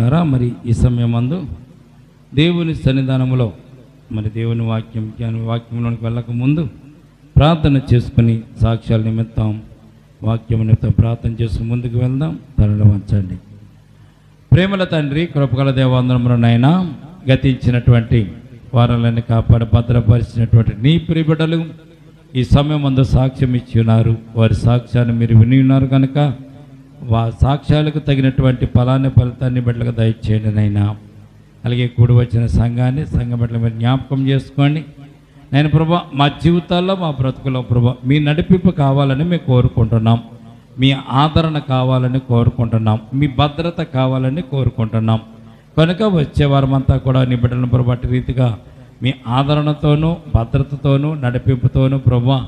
బిడ్డలారా, మరి ఈ సమయమందు దేవుని సన్నిధానంలో మరి దేవుని వాక్యంలోనికి వెళ్ళక ముందు ప్రార్థన చేసుకుని సాక్ష్యాల నిమిత్తం వాక్యం నిమిత్తం ప్రార్థన చేసుకుని ముందుకు వెళ్దాం. తలలో వంచండి. ప్రేమల తండ్రి, కృపగల దేవాంధ్రములు నాయన, గతించినటువంటి వారాలన్నీ కాపాడి భద్రపరిచినటువంటి నీ ప్రియ బిడ్డలు ఈ సమయం ముందు సాక్ష్యం ఇచ్చి ఉన్నారు. వారి సాక్ష్యాన్ని మీరు విని ఉన్నారు కనుక సాక్ష్యాలకు తగినటువంటి ఫలితాన్ని బిడ్డలకు దయచేయండి నైనా. అలాగే కూడి వచ్చిన సంఘ బిడ్డలు మీరు జ్ఞాపకం చేసుకోండి. నేను ప్రభా, మా జీవితాల్లో మా బ్రతుకులో ప్రభా మీ నడిపింపు కావాలని మేము కోరుకుంటున్నాం. మీ ఆదరణ కావాలని కోరుకుంటున్నాం. మీ భద్రత కావాలని కోరుకుంటున్నాం. కనుక వచ్చేవారమంతా కూడా నీ బిడ్డలను ప్రభాటి రీతిగా మీ ఆదరణతోనూ భద్రతతోనూ నడిపింపుతోనూ ప్రభా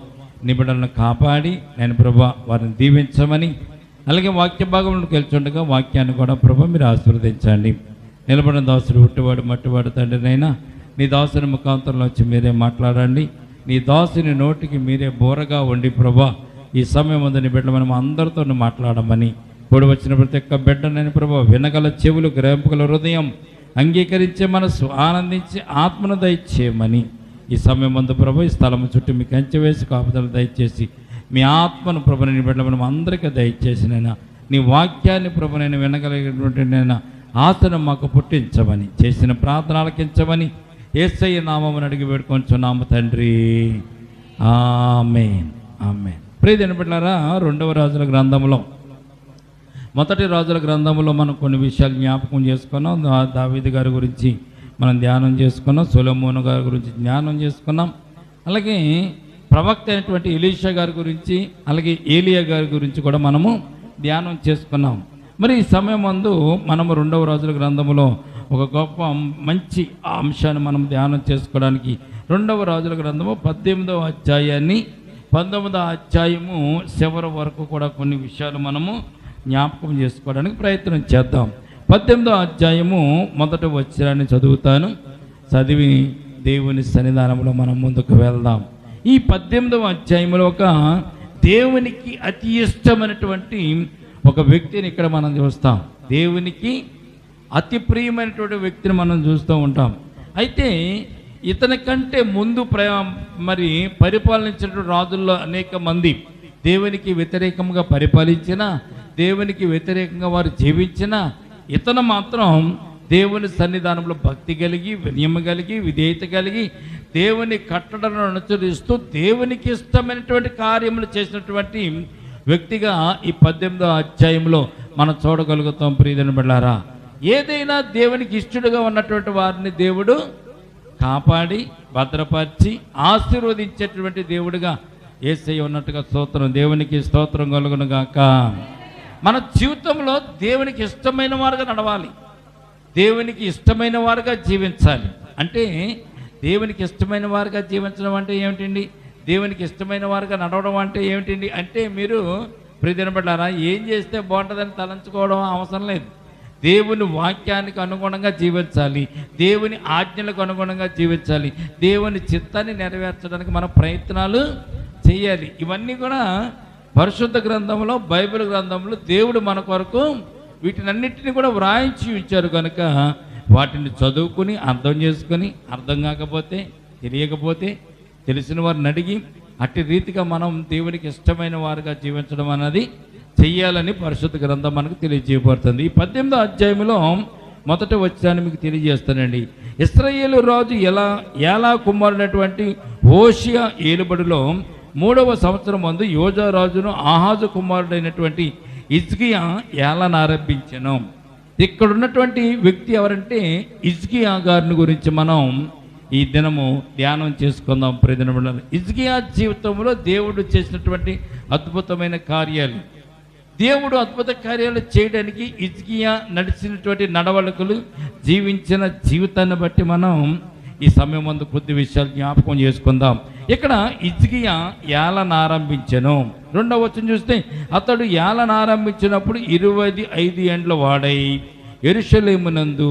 నీ బిడ్డలను కాపాడి నేను ప్రభా వారిని దీవించమని, అలాగే వాక్య భాగంలోకి వెళ్తుండగా వాక్యాన్ని కూడా ప్రభా మీరు ఆశీర్వదించండి. నిలబడిన దాసుడు ఉట్టివాడు మట్టివాడు తండ్రినైనా నీ దాసుని ముఖాంతరంలో వచ్చి మీరే మాట్లాడండి. నీ దాసుని నోటికి మీరే బోరగా ఉండి ప్రభా ఈ సమయం ముందు నీ బిడ్డ మనం అందరితో మాట్లాడమని, కూడి వచ్చిన ప్రతి ఒక్క బిడ్డనని ప్రభా వినగల చెవులు, గ్రహింపగల హృదయం, అంగీకరించే మనసు, ఆనందించి ఆత్మను దయచేయమని ఈ సమయం ముందు ప్రభు ఈ స్థలం చుట్టూ మీకు కంచె వేసి కాపుదలు దయచేసి మీ ఆత్మను ప్రభు నీ బిడ్డ మనం అందరికీ దయచేసినైనా నీ వాక్యాన్ని ప్రభు నేను వినగలిగినటువంటి నేను ఆశను మాకు పుట్టించమని, చేసిన ప్రార్థన ఆలకించమని యేసయ్య నామమును అడిగి వేడుకొంచున్నాము తండ్రి. ఆమేన్, ఆమేన్. ప్రియమైన బిడ్డలారా, రెండవ రాజుల గ్రంథంలో మొదటి రాజుల గ్రంథంలో మనం కొన్ని విషయాలు జ్ఞాపకం చేసుకున్నాం. దావీదు గారి గురించి మనం ధ్యానం చేసుకున్నాం. సొలొమోను గారి గురించి ధ్యానం చేసుకున్నాం. అలాగే ప్రవక్త అయినటువంటి ఎలీషా గారి గురించి, అలాగే ఏలియా గారి గురించి కూడా మనము ధ్యానం చేసుకున్నాం. మరి ఈ సమయం ముందు మనము రెండవ రాజుల గ్రంథంలో ఒక గొప్ప మంచి అంశాన్ని మనం ధ్యానం చేసుకోవడానికి రెండవ రాజుల గ్రంథము 18వ అధ్యాయాన్ని 19వ అధ్యాయము చివరి వరకు కూడా కొన్ని విషయాలు మనము జ్ఞాపకం చేసుకోవడానికి ప్రయత్నం చేద్దాం. 18వ అధ్యాయము మొదటి వచనాన్ని చదువుతాను. చదివి దేవుని సన్నిధానంలో మనం ముందుకు వెళ్దాం. ఈ 18వ అధ్యాయంలో ఒక దేవునికి అతి ఇష్టమైనటువంటి ఒక వ్యక్తిని ఇక్కడ మనం చూస్తాం. దేవునికి అతి ప్రియమైనటువంటి వ్యక్తిని మనం చూస్తూ ఉంటాం. అయితే ఇతని కంటే ముందు మరి పరిపాలించినటువంటి రాజుల్లో అనేక మంది దేవునికి వ్యతిరేకంగా పరిపాలించిన, దేవునికి వ్యతిరేకంగా వారు జీవించిన, ఇతను మాత్రం దేవుని సన్నిధానంలో భక్తి కలిగి, వినయం కలిగి, విధేయత కలిగి, దేవుని కట్టడలను అనుసరిస్తూ దేవునికి ఇష్టమైనటువంటి కార్యములు చేసినటువంటి వ్యక్తిగా ఈ 18వ అధ్యాయంలో మనం చూడగలుగుతాం. ప్రియమైన బిడ్డలారా, ఏదైనా దేవునికి ఇష్టడుగా ఉన్నటువంటి వారిని దేవుడు కాపాడి భద్రపరిచి ఆశీర్వదించేటువంటి దేవుడిగా యేసయ్య ఉన్నట్టుగా స్తోత్రం, దేవునికి స్తోత్రం కలుగును గాక. మన జీవితంలో దేవునికి ఇష్టమైన వారుగా నడవాలి, దేవునికి ఇష్టమైన వారుగా జీవించాలి. అంటే దేవునికి ఇష్టమైన వారుగా జీవించడం అంటే ఏమిటండి? దేవునికి ఇష్టమైన వారుగా నడవడం అంటే ఏమిటండి? అంటే మీరు ప్రియమైన బిడ్డలారా, ఏం చేస్తే బాగుంటుందని తలంచుకోవడం అవసరం లేదు. దేవుని వాక్యానికి అనుగుణంగా జీవించాలి, దేవుని ఆజ్ఞలకు అనుగుణంగా జీవించాలి, దేవుని చిత్తాన్ని నెరవేర్చడానికి మన ప్రయత్నాలు చేయాలి. ఇవన్నీ కూడా పరిశుద్ధ గ్రంథంలో, బైబిల్ గ్రంథంలో దేవుడు మన కొరకు వీటినన్నిటిని కూడా వ్రాయించి ఉంచారు. కనుక వాటిని చదువుకుని అర్థం చేసుకొని, అర్థం కాకపోతే తెలియకపోతే తెలిసిన వారిని అడిగి అట్టి రీతిగా మనం దేవునికి ఇష్టమైన వారుగా జీవించడం అన్నది చెయ్యాలని పరిశుద్ధ గ్రంథం మనకు తెలియజేయబడుతుంది. ఈ 18వ అధ్యాయంలో మొదటి వచనాన్ని మీకు తెలియజేస్తానండి. ఇశ్రాయేలు రాజు ఏలా కుమారుడైనటువంటి హోషియా ఏలుబడిలో 3వ సంవత్సరం ముందు యోజా రాజును ఆహాజు కుమారుడైనటువంటి హిజ్కియా ఏలాను ఆరంభించెను. ఇక్కడ ఉన్నటువంటి వ్యక్తి ఎవరంటే హిజ్కియా గారిని గురించి మనం ఈ దినము ధ్యానం చేసుకుందాం. ప్రియమైన హిజ్కియా జీవితంలో దేవుడు చేసినటువంటి అద్భుతమైన కార్యాలు, దేవుడు అద్భుత కార్యాలు చేయడానికి హిజ్కియా నడిచినటువంటి నడవడికలు, జీవించిన జీవితాన్ని బట్టి మనం ఈ సమయం ముందు కొద్ది విషయాలు జ్ఞాపకం చేసుకుందాం. ఇక్కడ హిజ్కియా ఏలాను ఆరంభించెను. 2వ వచనం చూస్తే అతడు ఏలాను ఆరంభించినప్పుడు 25 ఏండ్ల వాడై యెరూషలేమునందు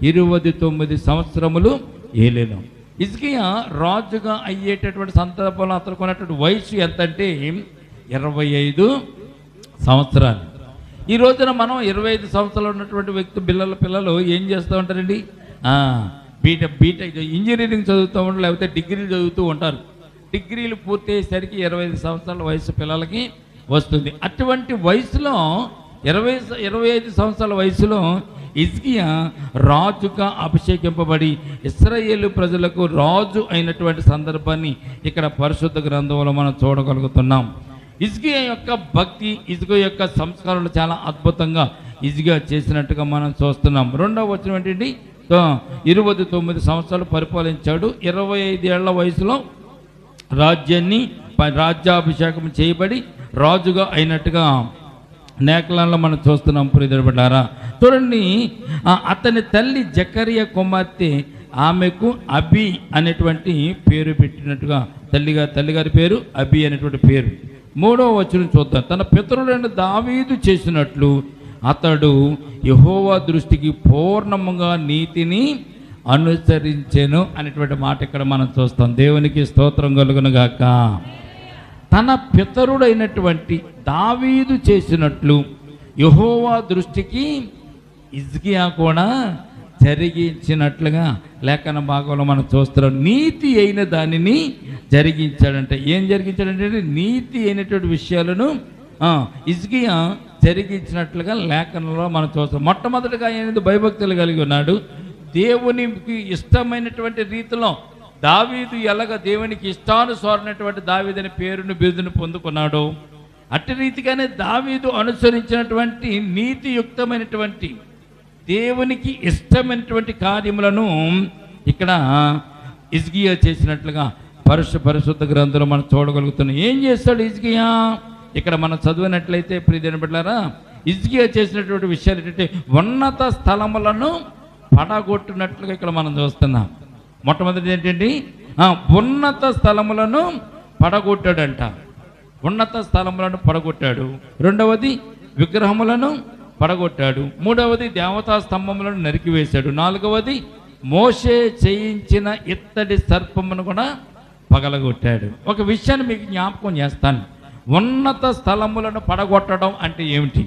29 సంవత్సరములు ఏలెను. హిజ్కియా రాజుగా అయ్యేటటువంటి సందర్భంలో అతను కొన్నటువంటి వయసు ఎంత అంటే 25 సంవత్సరాలు. ఈ రోజున మనం 25 సంవత్సరాలు ఉన్నటువంటి వ్యక్తి పిల్లలు ఏం చేస్తూ ఉంటారండి? బీటెక్ ఇంజనీరింగ్ చదువుతూ ఉంటారు, లేకపోతే డిగ్రీలు చదువుతూ ఉంటారు. డిగ్రీలు పూర్తి అయ్యేసరికి 25 సంవత్సరాల వయసు పిల్లలకి వస్తుంది. అటువంటి వయసులో 25 సంవత్సరాల వయసులో హిజ్కియా రాజుగా అభిషేకింపబడి ఇశ్రాయేలు ప్రజలకు రాజు అయినటువంటి సందర్భాన్ని ఇక్కడ పరిశుద్ధ గ్రంథంలో మనం చూడగలుగుతున్నాం. హిజ్కియా యొక్క భక్తి, హిజ్కియా యొక్క సంస్కారాలు చాలా అద్భుతంగా హిజ్కియా చేసినట్టుగా మనం చూస్తున్నాం. రెండవ వచనం ఏంటండి? 29 సంవత్సరాలు పరిపాలించాడు. 25 ఏళ్ల వయసులో రాజ్యాభిషేకం చేయబడి రాజుగా అయినట్టుగా లేఖనాల్లో మనం చూస్తున్నాం. ప్రియబిడ్డలారా, చూడండి, అతని తల్లి జకరియా కుమార్తె ఆమెకు అబి అనేటువంటి పేరు పెట్టినట్టుగా తల్లిగారి పేరు అబి అనేటువంటి పేరు. 3వ వచనం చూద్దాం. తన పితరుడైన దావీదు చేసినట్లు అతడు యెహోవా దృష్టికి పూర్ణముగా నీతిని అనుసరించెను అనేటువంటి మాట ఇక్కడ మనం చూస్తాం. దేవునికి స్తోత్రం కలుగును గాక. తన పితరుడైనటువంటి దావీదు చేసినట్లు యెహోవా దృష్టికి హిజ్కియా కూడా జరిగించినట్లుగా లేఖన భాగంలో మనం చూస్తున్నాం. నీతి అయిన దానిని జరిగించాడంటే ఏం జరిగించాడంటే నీతి అయినటువంటి విషయాలను హిజ్కియా జరిగించినట్లుగా లేఖనంలో మనం చూస్తాం. మొట్టమొదటిగా ఆయన భయభక్తులు కలిగి ఉన్నాడు. దేవునికి ఇష్టమైనటువంటి రీతిలో దావీదు ఎలాగ దేవునికి ఇష్టానుసారమైనటువంటి దావీదు అనే పేరును బిరుదును పొందుకున్నాడు, అట్టి రీతిగానే దావీదు అనుసరించినటువంటి నీతియుక్తమైనటువంటి దేవునికి ఇష్టమైనటువంటి కార్యములను ఇక్కడ హిజ్కియా చేసినట్లుగా పరిశుద్ధ గ్రంథంలో మనం చూడగలుగుతున్నాం. ఏం చేస్తాడు హిజ్కియా? ఇక్కడ మనం చదివినట్లయితే ప్రియమైన బిడ్డలారా, హిజ్కియా చేసినటువంటి విషయాలు ఏంటంటే ఉన్నత స్థలములను పడగొట్టినట్లుగా ఇక్కడ మనం చూస్తున్నాం. మొట్టమొదటి ఏంటండి? ఉన్నత స్థలములను పడగొట్టాడంట. ఉన్నత స్థలములను పడగొట్టాడు. రెండవది విగ్రహములను పడగొట్టాడు. మూడవది దేవతా స్తంభములను నరికివేశాడు. నాలుగవది మోషే చేయించిన ఇత్తడి సర్పమును కూడా పగలగొట్టాడు. ఒక విషయాన్ని మీకు జ్ఞాపకం చేస్తాను. ఉన్నత స్థలములను పడగొట్టడం అంటే ఏమిటి?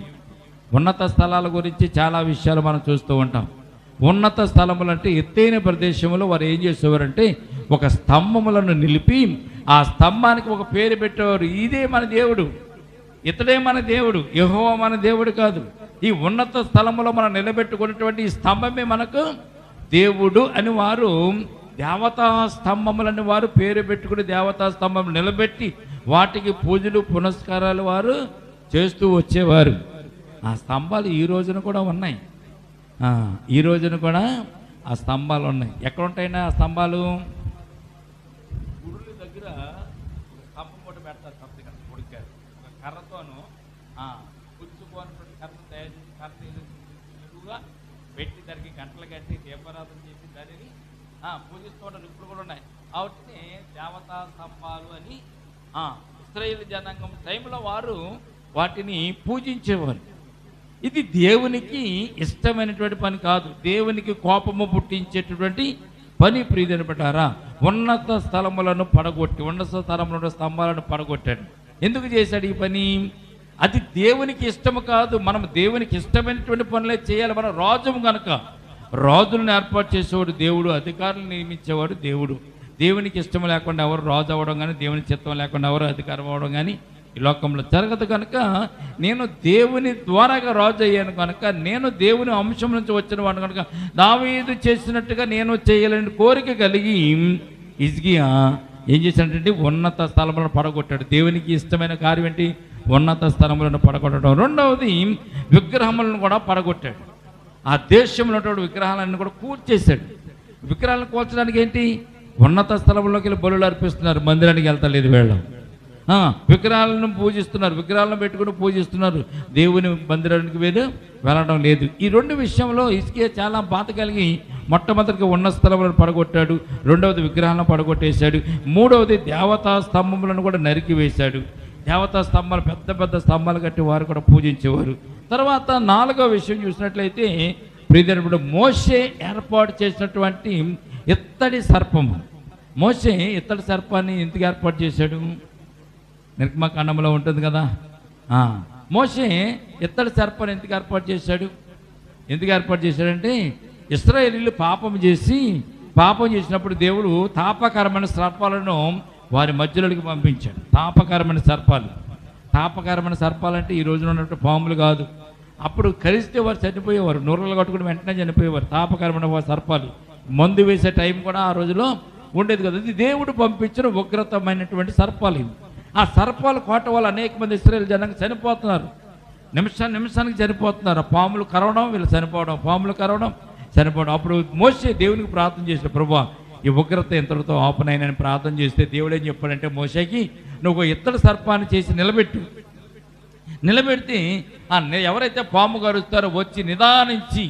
ఉన్నత స్థలాల గురించి చాలా విషయాలు మనం చూస్తూ ఉంటాం. ఉన్నత స్థలములు అంటే ఎత్తైన ప్రదేశంలో వారు ఏం చేసేవారంటే ఒక స్తంభములను నిలిపి ఆ స్తంభానికి ఒక పేరు పెట్టేవారు. ఇదే మన దేవుడు, ఇతడే మన దేవుడు, యెహోవా మన దేవుడు కాదు. ఈ ఉన్నత స్థలములో మనం నిలబెట్టుకున్నటువంటి ఈ స్తంభమే మనకు దేవుడు అని వారు దేవతా స్తంభములని వారు పేరు పెట్టుకుని దేవతా స్తంభం నిలబెట్టి వాటికి పూజలు పునస్కారాలు వారు చేస్తూ వచ్చేవారు. ఆ స్తంభాలు ఈ రోజున కూడా ఉన్నాయి. ఈ రోజున కూడా ఆ స్తంభాలు ఉన్నాయి. ఎక్కడ ఉంటాయినా ఆ స్తంభాలు? గుడుల దగ్గర స్తంభం కూడా పెడతారు. తప్పగా ఉడికారు ఒక కర్రతోను పుచ్చుకోనటువంటి కర్ర తయారు చేసి కర్రగా పెట్టి దానికి గంటలు కట్టి దీపారాధన చేసి దానిని పూజిస్తుంటారు. ఇప్పుడు కూడా ఉన్నాయి. వాటిని దేవతా స్తంభాలు అని ఇశ్రాయేలు జనాంగం టైంలో వారు వాటిని పూజించేవారు. ఇది దేవునికి ఇష్టమైనటువంటి పని కాదు, దేవునికి కోపము పుట్టించేటటువంటి పని. ప్రియమైన బిడ్డలారా, ఉన్నత స్థలములను పడగొట్టి ఉన్నత స్థలంలో స్తంభాలను పడగొట్టాడు. ఎందుకు చేశాడు ఈ పని? అది దేవునికి ఇష్టము కాదు. మనం దేవునికి ఇష్టమైనటువంటి పనులే చేయాలి. మనం రాజుము కనుక రాజులను ఏర్పాటు చేసేవాడు దేవుడు, అధికారులను నియమించేవాడు దేవుడు. దేవునికి ఇష్టం లేకుండా ఎవరు రాజు అవ్వడం కానీ, దేవుని చిత్తం లేకుండా ఎవరు అధికారం అవ్వడం కానీ ఈ లోకంలో జరగదు. కనుక నేను దేవుని ద్వారాగా రాజు అయ్యాను కనుక, నేను దేవుని అంశం నుంచి వచ్చిన వాడు కనుక దావీదు చేసినట్టుగా నేను చేయాలని కోరిక కలిగి హిజ్కియా ఏం చేశాడంటే ఉన్నత స్థలములను పడగొట్టాడు. దేవునికి ఇష్టమైన కార్యం ఏంటి? ఉన్నత స్థలములను పడగొట్టడం. రెండవది విగ్రహములను కూడా పడగొట్టాడు. ఆ దేశంలో ఉన్నటువంటి విగ్రహాలన్నీ కూడా కూల్చేశాడు. విగ్రహాలను కూల్చడానికి ఏంటి? ఉన్నత స్థలంలోకి వెళ్ళి బలులు అర్పిస్తున్నారు, మందిరానికి వెళ్తలేదు వీళ్ళం. విగ్రహాలను పూజిస్తున్నారు, విగ్రహాలను పెట్టుకుని పూజిస్తున్నారు, దేవుని మందిరానికి వెళ్ళడం లేదు. ఈ రెండు విషయంలో హిజ్కియా చాలా బాధ కలిగి మొట్టమొదటిగా ఉన్న స్థలములను పడగొట్టాడు, రెండవది విగ్రహాలను పడగొట్టేశాడు, మూడవది దేవతా స్తంభములను కూడా నరికివేశాడు. దేవతా స్తంభాలు పెద్ద పెద్ద స్తంభాలు కట్టి వారు కూడా పూజించేవారు. తర్వాత నాలుగవ విషయం చూసినట్లయితే ప్రియమైన మోషే ఏర్పాటు చేసినటువంటి ఇత్తడి సర్పము. మోషే ఇత్తడి సర్పాన్ని ఎందుకు ఏర్పాటు చేశాడు? నిర్గమకాండంలో ఉంటుంది కదా, మోషే ఇత్తడి సర్పాన్ని ఎందుకు ఏర్పాటు చేశాడంటే ఇశ్రాయేలీయులు పాపం చేసినప్పుడు దేవుడు తాపకరమైన సర్పాలను వారి మధ్యలోకి పంపించాడు. తాపకరమైన సర్పాలు అంటే ఈ రోజున ఉన్నట్టు పాములు కాదు. అప్పుడు కలిస్తే వారు చనిపోయేవారు, నూరలు కట్టుకుని వెంటనే చనిపోయేవారు. తాపకరమైన సర్పాలు, మందు వేసే టైం కూడా ఆ రోజులో ఉండేది కదా. ఇది దేవుడు పంపించిన ఉగ్రతమైనటువంటి సర్పాలు. ఇవి ఆ సర్పాలు కోట వల్ల అనేక మంది ఇశ్రాయేలు జనాంగం చనిపోతున్నారు, నిమిషానికి చనిపోతున్నారు. పాములు కరవడం, వీళ్ళు చనిపోవడం. అప్పుడు మోషే దేవునికి ప్రార్థన చేసిన, ప్రభువా ఈ ఉగ్రత ఎంతటితో ఆపనైనని ప్రార్థన చేస్తే దేవుడు ఏం చెప్పాడంటే మోషేకి, నువ్వు ఇత్తడి సర్పాన్ని చేసి నిలబెడితే ఎవరైతే పాము గరుస్తారో వచ్చి నిదానించి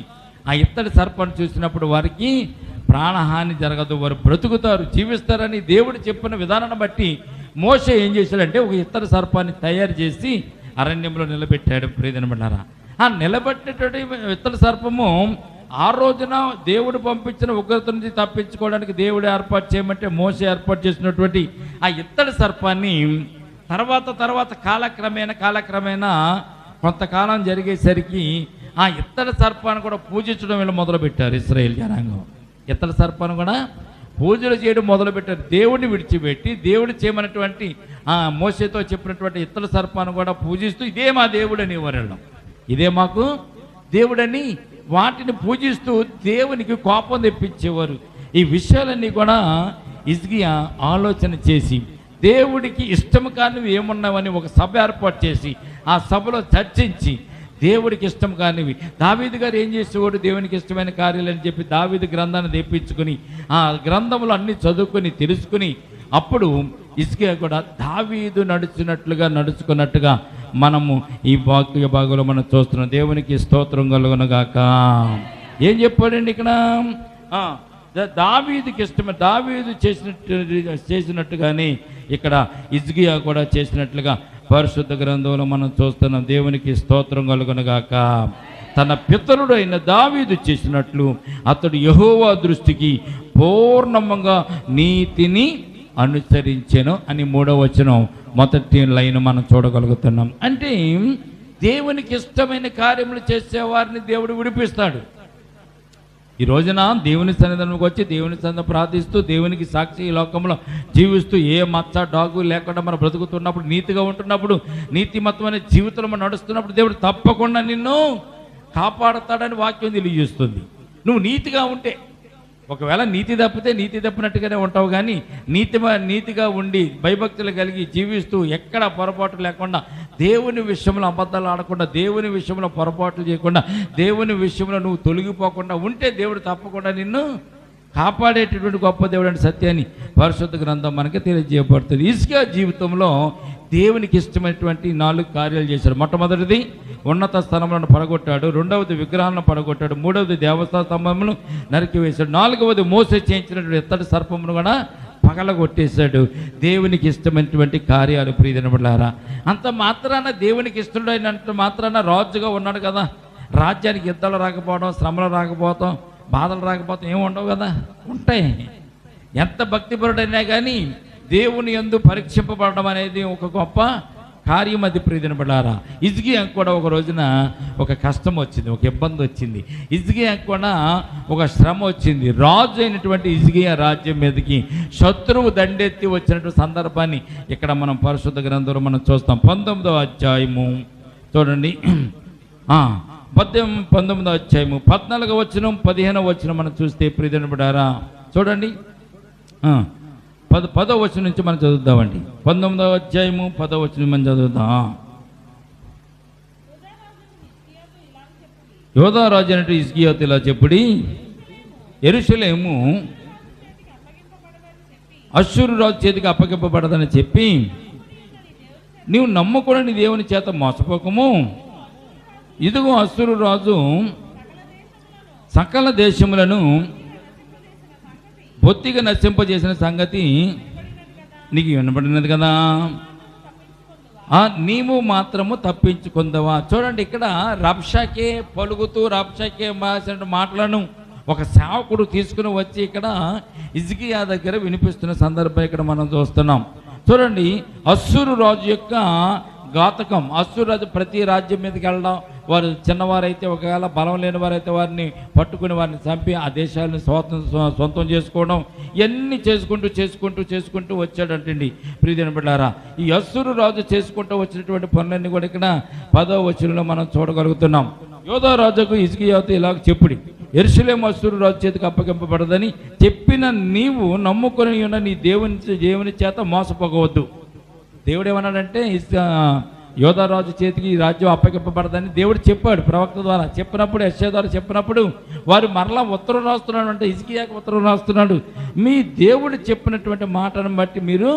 ఆ ఇత్తడి సర్పాన్ని చూసినప్పుడు వారికి ప్రాణహాని జరగదు, వారు బ్రతుకుతారు, జీవిస్తారని దేవుడు చెప్పిన విధానాన్ని బట్టి మోషే ఏం చేశాడంటే ఒక ఇత్తడి సర్పాన్ని తయారు చేసి అరణ్యంలో నిలబెట్టాడు. ప్రియదనబడ్డారా, ఆ నిలబెట్టేటువంటి ఇత్తడి సర్పము ఆ రోజున దేవుడు పంపించిన ఉగ్రత నుంచి తప్పించుకోవడానికి దేవుడు ఏర్పాటు చేయమంటే మోషే ఏర్పాటు చేసినటువంటి ఆ ఇత్తడి సర్పాన్ని తర్వాత కాలక్రమేణా కొంతకాలం జరిగేసరికి ఆ ఇత్తడి సర్పాన్ని కూడా పూజించడం వీళ్ళు మొదలుపెట్టారు. ఇశ్రాయేల్ జనాంగం ఇత్తడి సర్పాన్ని కూడా పూజలు చేయడం మొదలుపెట్టారు. దేవుడిని విడిచిపెట్టి దేవుడు చేయమన్నటువంటి మోషేతో చెప్పినటువంటి ఇత్తడి సర్పాన్ని కూడా పూజిస్తూ ఇదే మా దేవుడని వరడం, ఇదే మాకు దేవుడని వాటిని పూజిస్తూ దేవునికి కోపం తెప్పించేవారు. ఈ విషయాలన్నీ కూడా హిజ్కియా ఆలోచన చేసి దేవుడికి ఇష్టం కానివి ఏమున్నావని ఒక సభ ఏర్పాటు చేసి ఆ సభలో చర్చించి దేవుడికి ఇష్టం కానివి దావీదు గారు ఏం చేసేవాడు, దేవునికి ఇష్టమైన కార్యాలని చెప్పి దావీదు గ్రంథాన్ని తెప్పించుకుని ఆ గ్రంథములు అన్నీ చదువుకొని తెలుసుకుని అప్పుడు హిజ్కియా కూడా దావీదు నడుచుకున్నట్టుగా మనము ఈ వాక్య భాగంలో మనం చూస్తున్నాం. దేవునికి స్తోత్రం కలుగునుగాక. ఏం చెప్పాడండి ఇక్కడ, దావీదుకి ఇష్టమే, దావీదు చేసినట్టుగానే ఇక్కడ హిజ్కియా కూడా చేసినట్లుగా పరిశుద్ధ గ్రంథంలో మనం చూస్తున్నాం. దేవునికి స్తోత్రం కలుగునుగాక. తన పితరుడు అయిన దావీదు చేసినట్లు అతడు యెహోవా దృష్టికి పూర్ణంగా నీతిని అనుసరించెను అని 3వ వచనం మొదటి లైన్ మనం చూడగలుగుతున్నాం. అంటే దేవునికి ఇష్టమైన కార్యములు చేసేవారిని దేవుడు విడిపిస్తాడు. ఈ రోజున దేవుని సన్నిధానంలోకి వచ్చి దేవుని సన్నిధిని ప్రార్థిస్తూ దేవునికి సాక్షి ఈ లోకంలో జీవిస్తూ ఏ మచ్చ డాగు లేకుండా మనం బ్రతుకుతున్నప్పుడు, నీతిగా ఉంటున్నప్పుడు, నీతిమత్తమైన జీవితంలో మనం నడుస్తున్నప్పుడు దేవుడు తప్పకుండా నిన్ను కాపాడతాడని వాక్యం తెలియజేస్తుంది. నువ్వు నీతిగా ఉంటే, ఒకవేళ నీతి తప్పినట్టుగానే ఉంటావు, కానీ నీతిగా ఉండి భయభక్తులు కలిగి జీవిస్తూ ఎక్కడ పొరపాటు లేకుండా దేవుని విషయంలో అబద్ధాలు ఆడకుండా, దేవుని విషయంలో పొరపాట్లు చేయకుండా, దేవుని విషయంలో నువ్వు తొలగిపోకుండా ఉంటే దేవుడు తప్పకుండా నిన్ను కాపాడేటటువంటి గొప్ప దేవుడు అనే సత్యాన్ని పరిశుద్ధ గ్రంథం మనకి తెలియజేయబడుతుంది. హిజ్కియా జీవితంలో దేవునికి ఇష్టమైనటువంటి 4 కార్యాలు చేశాడు. మొట్టమొదటిది ఉన్నత స్థలములను పడగొట్టాడు, 2వది విగ్రహాలను పడగొట్టాడు, 3వది దేవస్థాన స్తంభములను నరికివేశాడు, 4వది మోసే చేయించినటువంటి ఇత్తడి సర్పమును కూడా పగలగొట్టేశాడు. దేవునికి ఇష్టమైనటువంటి కార్యాలు ప్రియదినబడ్డారా. అంత మాత్రాన దేవునికి ఇష్టమైనంత మాత్రాన రాజుగా ఉన్నాడు కదా, రాజ్యానికి యుద్ధాలు రాకపోవడం, శ్రమలు రాకపోవడం, బాధలు రాకపోవడం ఏమి ఉండవు కదా, ఉంటాయి. ఎంత భక్తిపరుడైనా కానీ దేవుని యందు పరీక్షింపబడడం అనేది ఒక గొప్ప కార్యం. అది ప్రియదినబడ్డారా. హిజ్కియాకు కూడా ఒక రోజున ఒక కష్టం వచ్చింది, ఒక ఇబ్బంది వచ్చింది. హిజ్కియాకు కూడా ఒక శ్రమ వచ్చింది. రాజు అయినటువంటి హిజ్కియా రాజ్యం మీదకి శత్రువు దండెత్తి వచ్చినటువంటి సందర్భాన్ని ఇక్కడ మనం పరిశుద్ధ గ్రంథంలో మనం చూస్తాం. 19వ అధ్యాయము చూడండి, 19వ అధ్యాయము 14వ వచనం 15వ వచనం మనం చూస్తే ప్రియదినబడ్డారా చూడండి. 10వ వచనం నుంచి మనం చదువుదామండి. 19వ అధ్యాయము 10వ వచనం మనం చదువుదాం. యోధారాజు అంటే హిజ్కియాతో ఇలా చెప్పుడి, యెరూషలేము అష్షూరు రాజు చేతికి అప్పగింపబడదని చెప్పి నీవు నమ్ముకుని దేవుని చేత మోసపోకము. ఇదిగో అష్షూరు రాజు సకల దేశములను బొత్తిగా నశింపజేసిన సంగతి నీకు వినబడినది కదా, నీవు మాత్రము తప్పించుకుందావా. చూడండి, ఇక్కడ రబ్షాకే పలుకుతూ రబ్షాకే మాసిన మాటలను ఒక సేవకుడు తీసుకుని వచ్చి ఇక్కడ హిజ్కియా దగ్గర వినిపిస్తున్న సందర్భం ఇక్కడ మనం చూస్తున్నాం. చూడండి, అష్షూరు రాజు యొక్క ఘాతకం. అశ్షూరు రాజు ప్రతి రాజ్యం మీదకి వెళ్ళడం, వారు చిన్నవారైతే ఒకవేళ బలం లేని వారైతే వారిని పట్టుకుని వారిని చంపి ఆ దేశాలను సొంతం చేసుకోవడం, ఇవన్నీ చేసుకుంటూ వచ్చాడంటండి. ప్రియమైన బిడ్డలారా, ఈ అశ్షూరు రాజు చేసుకుంటూ వచ్చినటువంటి పనులన్నీ కూడా ఇక్కడ 10వ వచనంలో మనం చూడగలుగుతున్నాం. యోధా రాజుకు హిజ్కియాతో ఇలాగ చెప్పుడి, యెరూషలేము అశ్షూరు రాజు చేతికి అప్పగింపబడదని చెప్పిన నీవు నమ్ముకొని ఉన్న నీ దేవుని చేత మోసపోవద్దు. దేవుడు ఏమన్నాడంటే యోధా రాజు చేతికి ఈ రాజ్యం అప్పగింపబడదని దేవుడు చెప్పాడు ప్రవక్త ద్వారా. చెప్పినప్పుడు యెషయా ద్వారా చెప్పినప్పుడు వారు మరలా ఉత్తరం రాస్తున్నాడు, అంటే హిజ్కియాకు ఉత్తరం రాస్తున్నాడు, మీ దేవుడు చెప్పినటువంటి మాటను బట్టి మీరు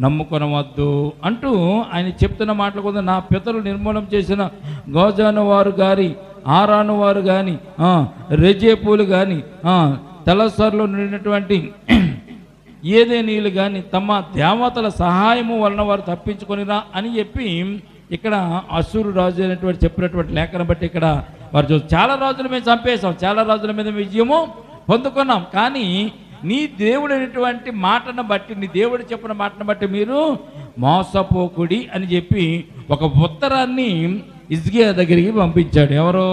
నమ్ముకొనవద్దు అంటూ ఆయన చెప్తున్న మాటలు కూడా, నా పితరులు నిర్మూలన చేసిన గోజాను వారు గారి, ఆరాను వారు కానీ, రెజేపులు కానీ, తెలసర్లో నుండినటువంటి ఏదేనీయులు కానీ తమ దేవతల సహాయము వలన వారు తప్పించుకొనిరా అని చెప్పి ఇక్కడ అశ్షూరు రాజు అనేటువంటి చెప్పినటువంటి లేఖను బట్టి ఇక్కడ వారు చూసి, చాలా రాజులు మేము చంపేశాం, చాలా రాజుల మీద విజయము పొందుకున్నాం, కానీ నీ దేవుడు అనేటువంటి మాటను బట్టి, నీ దేవుడు చెప్పిన మాటను బట్టి మీరు మోసపోకుడి అని చెప్పి ఒక ఉత్తరాన్ని హిజ్కియా దగ్గరికి పంపించాడు. ఎవరో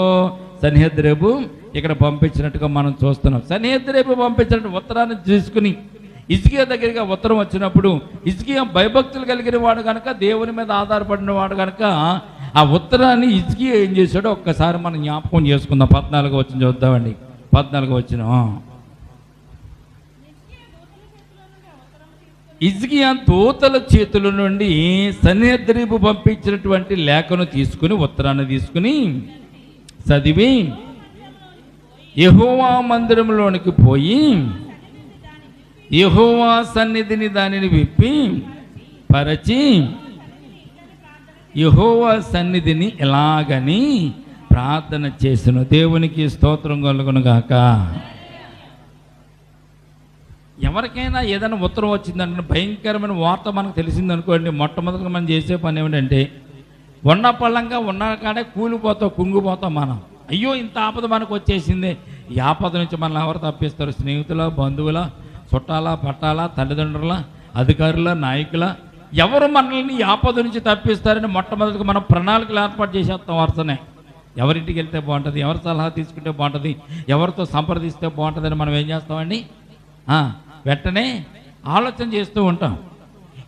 సన్హెద్రేబు ఇక్కడ పంపించినట్టుగా మనం చూస్తున్నాం. సన్హెద్రేబు పంపించినట్టు ఉత్తరాన్ని తీసుకుని హిజ్కియా దగ్గరికి ఉత్తరం వచ్చినప్పుడు, హిజ్కియా భయభక్తులు కలిగిన వాడు కనుక, దేవుని మీద ఆధారపడిన వాడు కనుక, ఆ ఉత్తరాన్ని హిజ్కియా ఏం చేశాడో ఒక్కసారి మనం జ్ఞాపకం చేసుకుందాం. 14వ వచనం చూద్దామండి. 14వ వచనం, హిజ్కియా దూతల చేతుల నుండి సన్హెద్రీబు పంపించినటువంటి లేఖను తీసుకుని, ఉత్తరాన్ని తీసుకుని చదివి యెహోవా మందిరంలోనికి పోయి యెహోవా సన్నిధిని దానిని విప్పి పరచి యెహోవా సన్నిధిని ఎలాగని ప్రార్థన చేసిన. దేవునికి స్తోత్రం కలుగును గాక. ఎవరికైనా ఏదైనా ఉత్తరం వచ్చిందంటే, భయంకరమైన వార్త మనకు తెలిసిందనుకోండి, మొట్టమొదటిగా మనం చేసే పని ఏమిటంటే, ఉన్న పళ్ళంగా ఉన్న కాడే కూలిపోతాం, కుంగిపోతాం మనం. అయ్యో ఇంత ఆపద మనకు వచ్చేసింది. ఈ ఆపద నుంచి మనల్ని ఎవరు తప్పిస్తారు? స్నేహితుల, బంధువుల, చుట్టాల, పట్టాల, తల్లిదండ్రుల, అధికారుల, నాయకుల, ఎవరు మనల్ని ఈ ఆపద నుంచి తప్పిస్తారని మొట్టమొదటిగా మనం ప్రణాళికలు ఏర్పాటు చేసేస్తాం వరుసనే. ఎవరింటికి వెళ్తే బాగుంటుంది, ఎవరి సలహా తీసుకుంటే బాగుంటుంది, ఎవరితో సంప్రదిస్తే బాగుంటుందని మనం ఏం చేస్తామండి? వెంటనే ఆలోచన చేస్తూ ఉంటాం.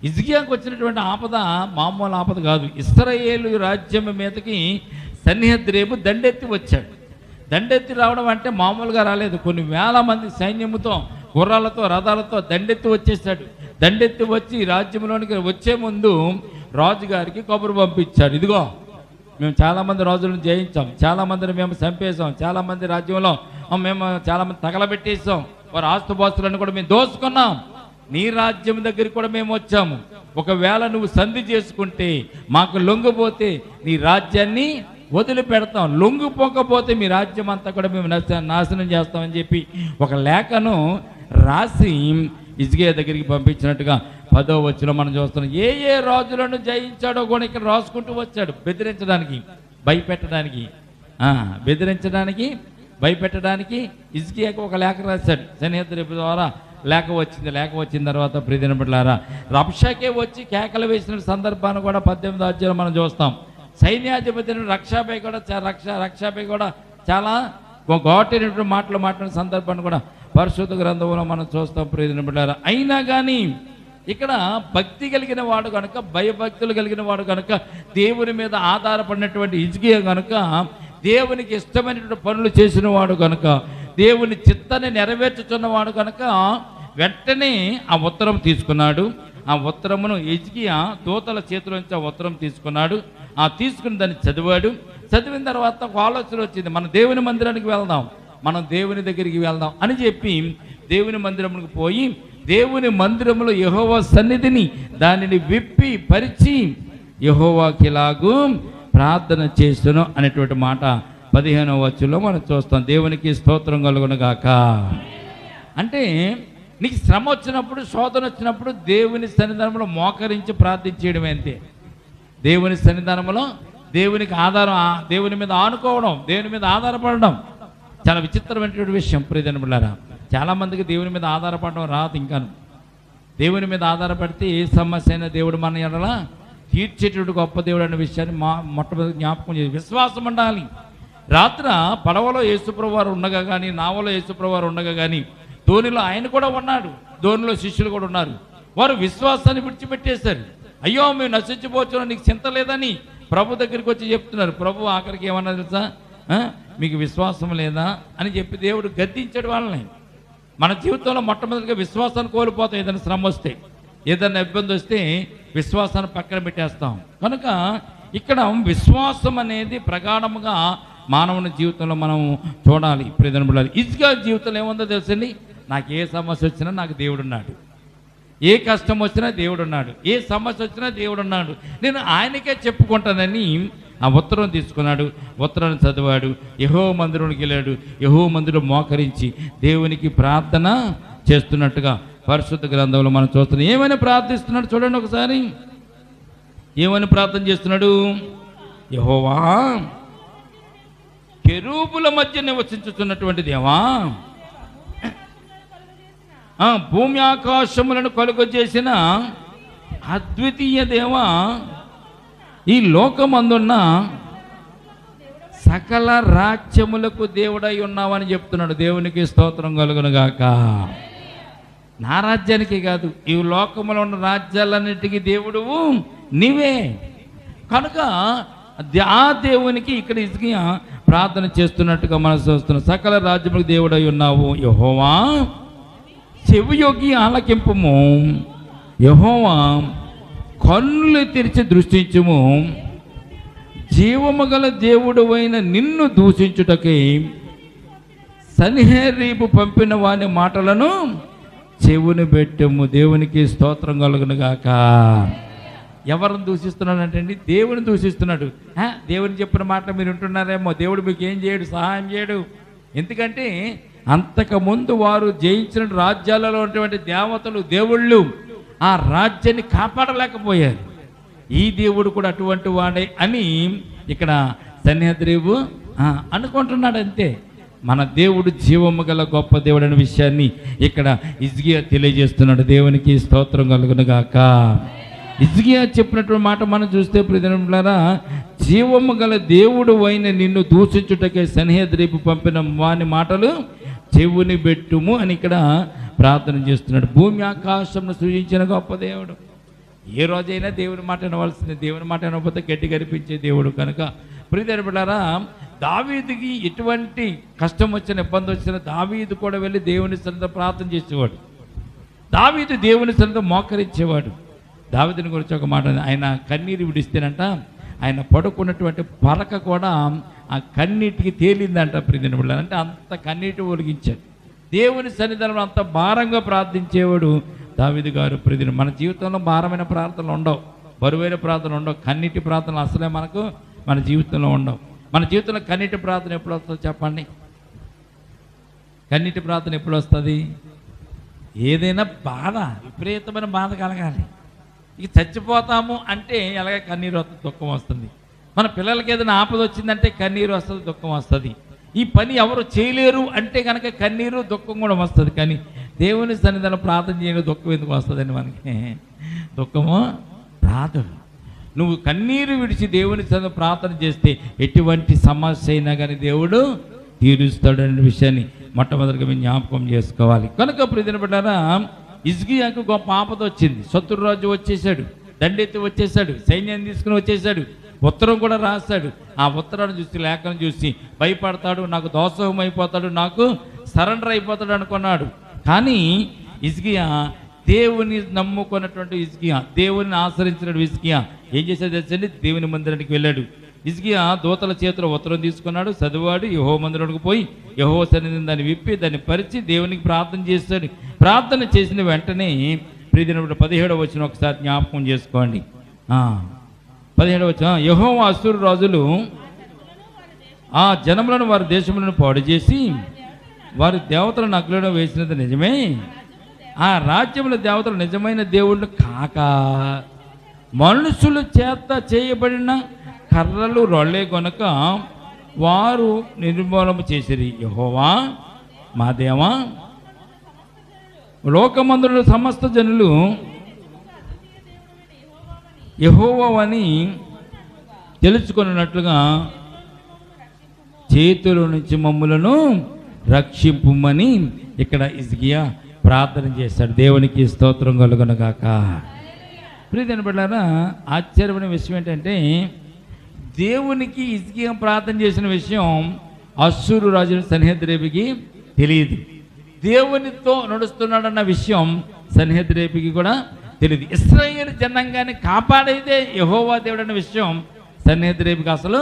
హిజ్కియాకు వచ్చినటువంటి ఆపద మామూలు ఆపద కాదు. ఇశ్రాయేలు రాజ్యం మీదకి సన్హెద్రేబు దండెత్తి వచ్చాడు. దండెత్తి రావడం అంటే మామూలుగా రాలేదు. కొన్ని వేల మంది సైన్యముతో, గుర్రాలతో, రథాలతో దండెత్తి వచ్చేసాడు. దండెత్తి వచ్చి రాజ్యంలోనికి వచ్చే ముందు రాజుగారికి కబురు పంపించాడు, ఇదిగో మేము చాలామంది రాజులను జయించాం, చాలామందిని మేము చంపేశాం, చాలామంది రాజ్యంలో మేము చాలామంది తగలబెట్టేసాం, వారి ఆస్తుపాస్తులను కూడా మేము దోచుకున్నాం, నీ రాజ్యం దగ్గరికి కూడా మేము వచ్చాము. ఒకవేళ నువ్వు సంధి చేసుకుంటే, మాకు లొంగిపోతే నీ రాజ్యాన్ని వదిలిపెడతాం, లొంగిపోకపోతే మీ రాజ్యం అంతా కూడా మేము నాశనం చేస్తామని చెప్పి ఒక లేఖను రాసి హిజ్కియా దగ్గరికి పంపించినట్టుగా 10వ వచనంలో మనం చూస్తున్నాం. ఏ రాజులను జయించాడో కూడా ఇక్కడ రాసుకుంటూ వచ్చాడు. బెదిరించడానికి, భయపెట్టడానికి, భయపెట్టడానికి హిజ్కియాకు ఒక లేఖ రాశాడు. సన్హెద్రీబు ద్వారా లేఖ వచ్చిన తర్వాత ప్రియమైన బిడ్డలారా, రబ్షాకే వచ్చి కేకలు వేసిన సందర్భాన్ని కూడా 18వ అధ్యాయంలో మనం చూస్తాం. సైన్యాధిపతి రక్షాపై కూడా చాలా ఘాటైనటువంటి మాటలు మాట్లాడిన సందర్భాన్ని కూడా పరిశుద్ధ గ్రంథంలో మనం చూస్తాం. ప్రియమైన బిడ్డలారా, అయినా కానీ ఇక్కడ భక్తి కలిగిన వాడు కనుక, భయభక్తులు కలిగిన వాడు కనుక, దేవుని మీద ఆధారపడినటువంటి హిజ్కియా కనుక, దేవునికి ఇష్టమైనటువంటి పనులు చేసిన వాడు కనుక, దేవుని చిత్తాన్ని నెరవేర్చుతున్నవాడు కనుక వెంటనే ఆ ఉత్తరం తీసుకున్నాడు. ఆ ఉత్తరమును హిజ్కియా దూతల చేతిలో నుంచి ఆ ఉత్తరం తీసుకున్నాడు. ఆ తీసుకుని దాన్ని చదివాడు. చదివిన తర్వాత ఒక ఆలోచన వచ్చింది, మనం దేవుని మందిరానికి వెళ్దాం, మనం దేవుని దగ్గరికి వెళ్దాం అని చెప్పి దేవుని మందిరమునికి పోయి, దేవుని మందిరంలో యెహోవా సన్నిధిని దానిని విప్పి పరిచి యెహోవాకి ఇలాగూ ప్రార్థన చేస్తును అనేటువంటి మాట 15వ వచనంలో మనం చూస్తాం. దేవునికి స్తోత్రం కలుగును గాక. అంటే నీకు శ్రమ వచ్చినప్పుడు, శోధన వచ్చినప్పుడు దేవుని సన్నిధానంలో మోకరించి ప్రార్థించేయడం అంతే. దేవుని సన్నిధానంలో దేవునికి ఆధారం, దేవుని మీద ఆనుకోవడం, దేవుని మీద ఆధారపడడం చాలా విచిత్రమైనటువంటి విషయం. ప్రియమైన బిడ్డలారా, చాలామందికి దేవుని మీద ఆధారపడడం రాదు. ఇంకాను దేవుని మీద ఆధారపడితే ఏ సమస్య అయినా దేవుడు మన ఎడల తీర్చేటటువంటి గొప్ప దేవుడు అనే విషయాన్ని మొట్టమొదటి జ్ఞాపకం చేసి విశ్వాసం ఉండాలి. రాత్ర పడవలో యేసుప్రభువు వారు ఉండగా కానీ, నావలో యేసుప్రభువు వారు ఉండగా కానీ, ధోనిలో ఆయన కూడా ఉన్నాడు, ధోనిలో శిష్యులు కూడా ఉన్నారు. వారు విశ్వాసాన్ని విడిచిపెట్టేశారు. అయ్యో మేము నశించిపోతున్నాం, నీకు చింత లేదని ప్రభు దగ్గరికి వచ్చి చెప్తున్నారు. ప్రభు ఆఖరికి ఏమన్నా తెలుసా, మీకు విశ్వాసం లేదా అని చెప్పి దేవుడు గద్దించాడు వాళ్ళని. మన జీవితంలో మొట్టమొదటిగా విశ్వాసాన్ని కోల్పోతాం. ఏదైనా శ్రమ వస్తే, ఏదైనా ఇబ్బంది వస్తే విశ్వాసాన్ని పక్కన పెట్టేస్తాం. కనుక ఇక్కడ విశ్వాసం అనేది ప్రగాఢముగా మానవుని జీవితంలో మనం చూడాలి. ప్రియమైన ఇజ్గా జీవితంలో ఏముందో తెలుసండి, నాకు ఏ సమస్య వచ్చినా నాకు దేవుడున్నాడు, ఏ కష్టం వచ్చినా దేవుడున్నాడు, ఏ సమస్య వచ్చినా దేవుడున్నాడు, నేను ఆయనకే చెప్పుకుంటానని ఆ ఉత్తరం తీసుకున్నాడు. ఉత్తరాన్ని చదివాడు, యెహోవా మందిరానికి వెళ్ళాడు. యెహోవా మందిరం మోకరించి దేవునికి ప్రార్థన చేస్తున్నట్టుగా పరిశుద్ధ గ్రంథంలో మనం చూస్తున్నాం. ఏమని ప్రార్థిస్తున్నాడు చూడండి ఒకసారి. ఏమని ప్రార్థన చేస్తున్నాడు? యెహోవా, కెరూబుల మధ్య నివసించుతున్నటువంటి దేవా, భూమి ఆకాశములను కలుగజేసిన అద్వితీయ దేవా, ఈ లోకమందున్న సకల రాజ్యములకు దేవుడై ఉన్నావని చెప్తున్నాడు. దేవునికి స్తోత్రం కలుగునుగాక. నా రాజ్యానికి కాదు, ఈ లోకంలో ఉన్న రాజ్యాలన్నిటికీ దేవుడు నీవే. కనుక ఆ దేవునికి ఇక్కడ హిజ్కియా ప్రార్థన చేస్తున్నట్టుగా మనం చూస్తున్నాం. సకల రాజ్యములకు దేవుడై ఉన్నావు యెహోవా, చెవియొగ్గి ఆలకింపుము. యెహోవా, కన్నులు తెరిచి దృష్టించుము. జీవము గల దేవుడు అయిన నిన్ను దూషించుటకై సన్హెరీబు పంపిన వాని మాటలను చెవుని పెట్టము. దేవునికి స్తోత్రం కలుగునుగాక. ఎవరిని దూషిస్తున్నాడంటే అండి, దేవుని దూషిస్తున్నాడు. దేవుని చెప్పిన మాట మీరు వింటున్నారేమో, దేవుడు మీకు ఏం చేయడు, సహాయం చేయడు. ఎందుకంటే అంతకుముందు వారు జయించిన రాజ్యాలలో ఉన్నటువంటి దేవతలు, దేవుళ్ళు ఆ రాజ్యాన్ని కాపాడలేకపోయారు. ఈ దేవుడు కూడా అటువంటి వాడే అని ఇక్కడ సన్హెరీబు అనుకుంటున్నాడు. అంతే. మన దేవుడు జీవము గల గొప్ప దేవుడు అనే విషయాన్ని ఇక్కడ హిజ్కియా తెలియజేస్తున్నాడు. దేవునికి స్తోత్రం కలుగునుగాక. హిజ్కియా చెప్పినటువంటి మాట మనం చూస్తే ప్రియమిత్రులారా, జీవము గల దేవుడు అయిన నిన్ను దూషించుటకే సన్హెరీబు పంపిన వాని మాటలు చెవుని పెట్టుము అని ఇక్కడ ప్రార్థన చేస్తున్నాడు. భూమి ఆకాశంను సృజించిన గొప్ప దేవుడు. ఏ రోజైనా దేవుని మాట వినవలసింది. దేవుని మాట వినకపోతే గట్టి కనిపించే దేవుడు. కనుక ప్రియమిత్రులారా, దావీదుకి ఎటువంటి కష్టం వచ్చిన, ఇబ్బంది వచ్చిన దావీదు కూడా వెళ్ళి దేవుని సన్నిధిలో ప్రార్థన చేసేవాడు. దావీదు దేవుని సన్నిధిలో మోకరించేవాడు. దావీదుని గురించి ఒక మాట, ఆయన కన్నీరు విడిస్తేనంట ఆయన పడుకున్నటువంటి పరక కూడా ఆ కన్నీటికి తేలిందంట. ప్రియమిత్రులారా, అంటే అంత కన్నీటి ఒలిగించాడు. దేవుని సన్నిధిలో అంత భారంగా ప్రార్థించేవాడు దావీదు గారు. ప్రియమిత్రులారా, మన జీవితంలో భారమైన ప్రార్థనలు ఉండవు, బరువైన ప్రార్థనలు ఉండవు, కన్నీటి ప్రార్థనలు అసలే మనకు మన జీవితంలో ఉండవు. మన జీవితంలో కన్నీటి ప్రార్థన ఎప్పుడు వస్తుంది చెప్పండి? కన్నీటి ప్రార్థన ఎప్పుడు వస్తుంది? ఏదైనా బాధ, విపరీతమైన బాధ కలగాలి. ఇక చచ్చిపోతాము అంటే ఎలాగ కన్నీరు వస్తుంది, దుఃఖం వస్తుంది. మన పిల్లలకి ఏదైనా ఆపద వచ్చిందంటే కన్నీరు వస్తుంది, దుఃఖం వస్తుంది. ఈ పని ఎవరు చేయలేరు అంటే కనుక కన్నీరు దుఃఖం కూడా వస్తుంది. కానీ దేవుని సన్నిధిలో ప్రార్థన చేయడం దుఃఖం ఎందుకు వస్తుందండి? మనకి దుఃఖము రాదు. నువ్వు కన్నీరు విడిచి దేవుని సన్నిధిలో ప్రార్థన చేస్తే ఎటువంటి సమస్య అయినా కానీ దేవుడు తీరుస్తాడు అనే విషయాన్ని మొట్టమొదటిగా మేము జ్ఞాపకం చేసుకోవాలి. కనుక ప్రియమిత్రులారా, హిజ్కియాకు గొప్ప ఆపద వచ్చింది. శత్రురాజు వచ్చేసాడు, దండెత్తి వచ్చేసాడు, సైన్యాన్ని తీసుకుని వచ్చేసాడు, ఉత్తరం కూడా రాశాడు. ఆ ఉత్తరాన్ని చూసి, లేఖను చూసి భయపడతాడు, నాకు దోషం అయిపోతాడు, నాకు సరెండర్ అయిపోతాడు అనుకున్నాడు. కానీ హిజ్కియా దేవుని నమ్ముకున్నటువంటి హిజ్కియా, దేవుని ఆశ్రయించిన హిజ్కియా ఏం చేశాడు తెలుసండి? దేవుని మందిరానికి వెళ్ళాడు. హిజ్కియా దూతల చేతిలో ఉత్తరం తీసుకున్నాడు, చదివాడు. యెహోవా మందిరానికి పోయి యెహోవా సన్నిధిని దాన్ని విప్పి దాన్ని పరిచి దేవునికి ప్రార్థన చేస్తాడు. ప్రార్థన చేసిన వెంటనే ప్రియదినప్పుడు 17వ వచనం ఒకసారి జ్ఞాపకం చేసుకోండి. 17వ వచనం, యెహోవా అశ్షూరు రాజులు ఆ జనములను వారి దేశములను పాడు చేసి వారి దేవతలను అగ్నిలో వేసినది నిజమే. ఆ రాజ్యముల దేవతలు నిజమైన దేవుళ్ళు కాక మనుషుల చేత చేయబడిన కర్రలు రొళ్ళే గనుక వారు నిర్మూలన చేసిరి. యెహోవా మా దేవా, లోకమందుల సమస్త జనులు యెహోవాని తెలుసుకున్నట్లుగా చేతుల నుంచి మమ్ములను రక్షింపుమని ఇక్కడ హిజ్కియా ప్రార్థన చేశాడు. దేవునికి స్తోత్రం కలుగునుగాక. ప్రియమైన బిడ్డలారా, ఆశ్చర్యమైన విషయం ఏంటంటే దేవునికి హిజ్కియా ప్రార్థన చేసిన విషయం అష్షూరు రాజు సన్హెద్రేబుకి తెలియదు. దేవునితో నడుస్తున్నాడన్న విషయం సన్హెద్రేబుకి కూడా తెలియదు. ఇశ్రాయేలు జనాంగాన్ని కాపాడేదే యెహోవా దేవుడు అన్న విషయం సన్హెద్రేబుకి అసలు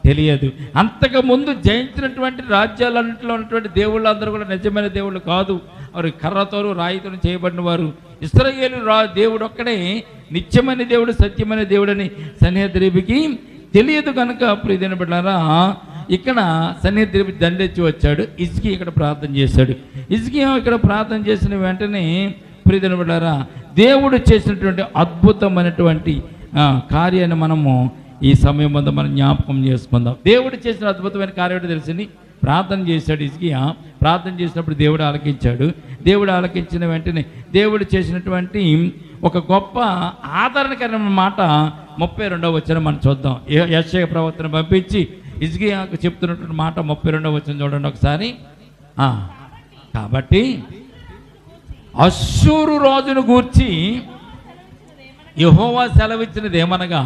తెలియదు. అంతకుముందు జయించినటువంటి రాజ్యాలన్నింటిలో ఉన్నటువంటి దేవుళ్ళందరూ కూడా నిజమైన దేవుళ్ళు కాదు. వారు కర్రతోను రాయితోను చేయబడిన వారు. ఇశ్రాయేలు దేవుడు ఒక్కడే నిత్యమైన దేవుడు, సత్యమైన దేవుడని సన్హెద్రేబుకి తెలియదు కనుక ప్రియమైన బిడ్డలారా, ఇక్కడ సన్హెద్రేబు దండెత్తి వచ్చాడు. హిజ్కియా ఇక్కడ ప్రార్థన చేశాడు. హిజ్కియా ఇక్కడ ప్రార్థన చేసిన వెంటనే ప్రియమైన బిడ్డలారా, దేవుడు చేసినటువంటి అద్భుతమైనటువంటి కార్యాన్ని మనము ఈ సమయం ముందు మనం జ్ఞాపకం చేసుకుందాం. దేవుడు చేసిన అద్భుతమైన కార్యం ఏంటో తెలిసింది. ప్రార్థన చేశాడు హిజ్కియా. ప్రార్థన చేసినప్పుడు దేవుడు ఆలకించాడు. దేవుడు ఆలకించిన వెంటనే దేవుడు చేసినటువంటి ఒక గొప్ప ఆదరణకరమైన మాట 32వ వచనం మనం చూద్దాం. యెషయా ప్రవక్తను పంపించి హిజ్కియాకు చెప్తున్నటువంటి మాట 32వ వచనం చూడండి ఒకసారి. కాబట్టి అష్షూరు రాజును గూర్చి యెహోవా సెలవిచ్చినది ఏమనగా,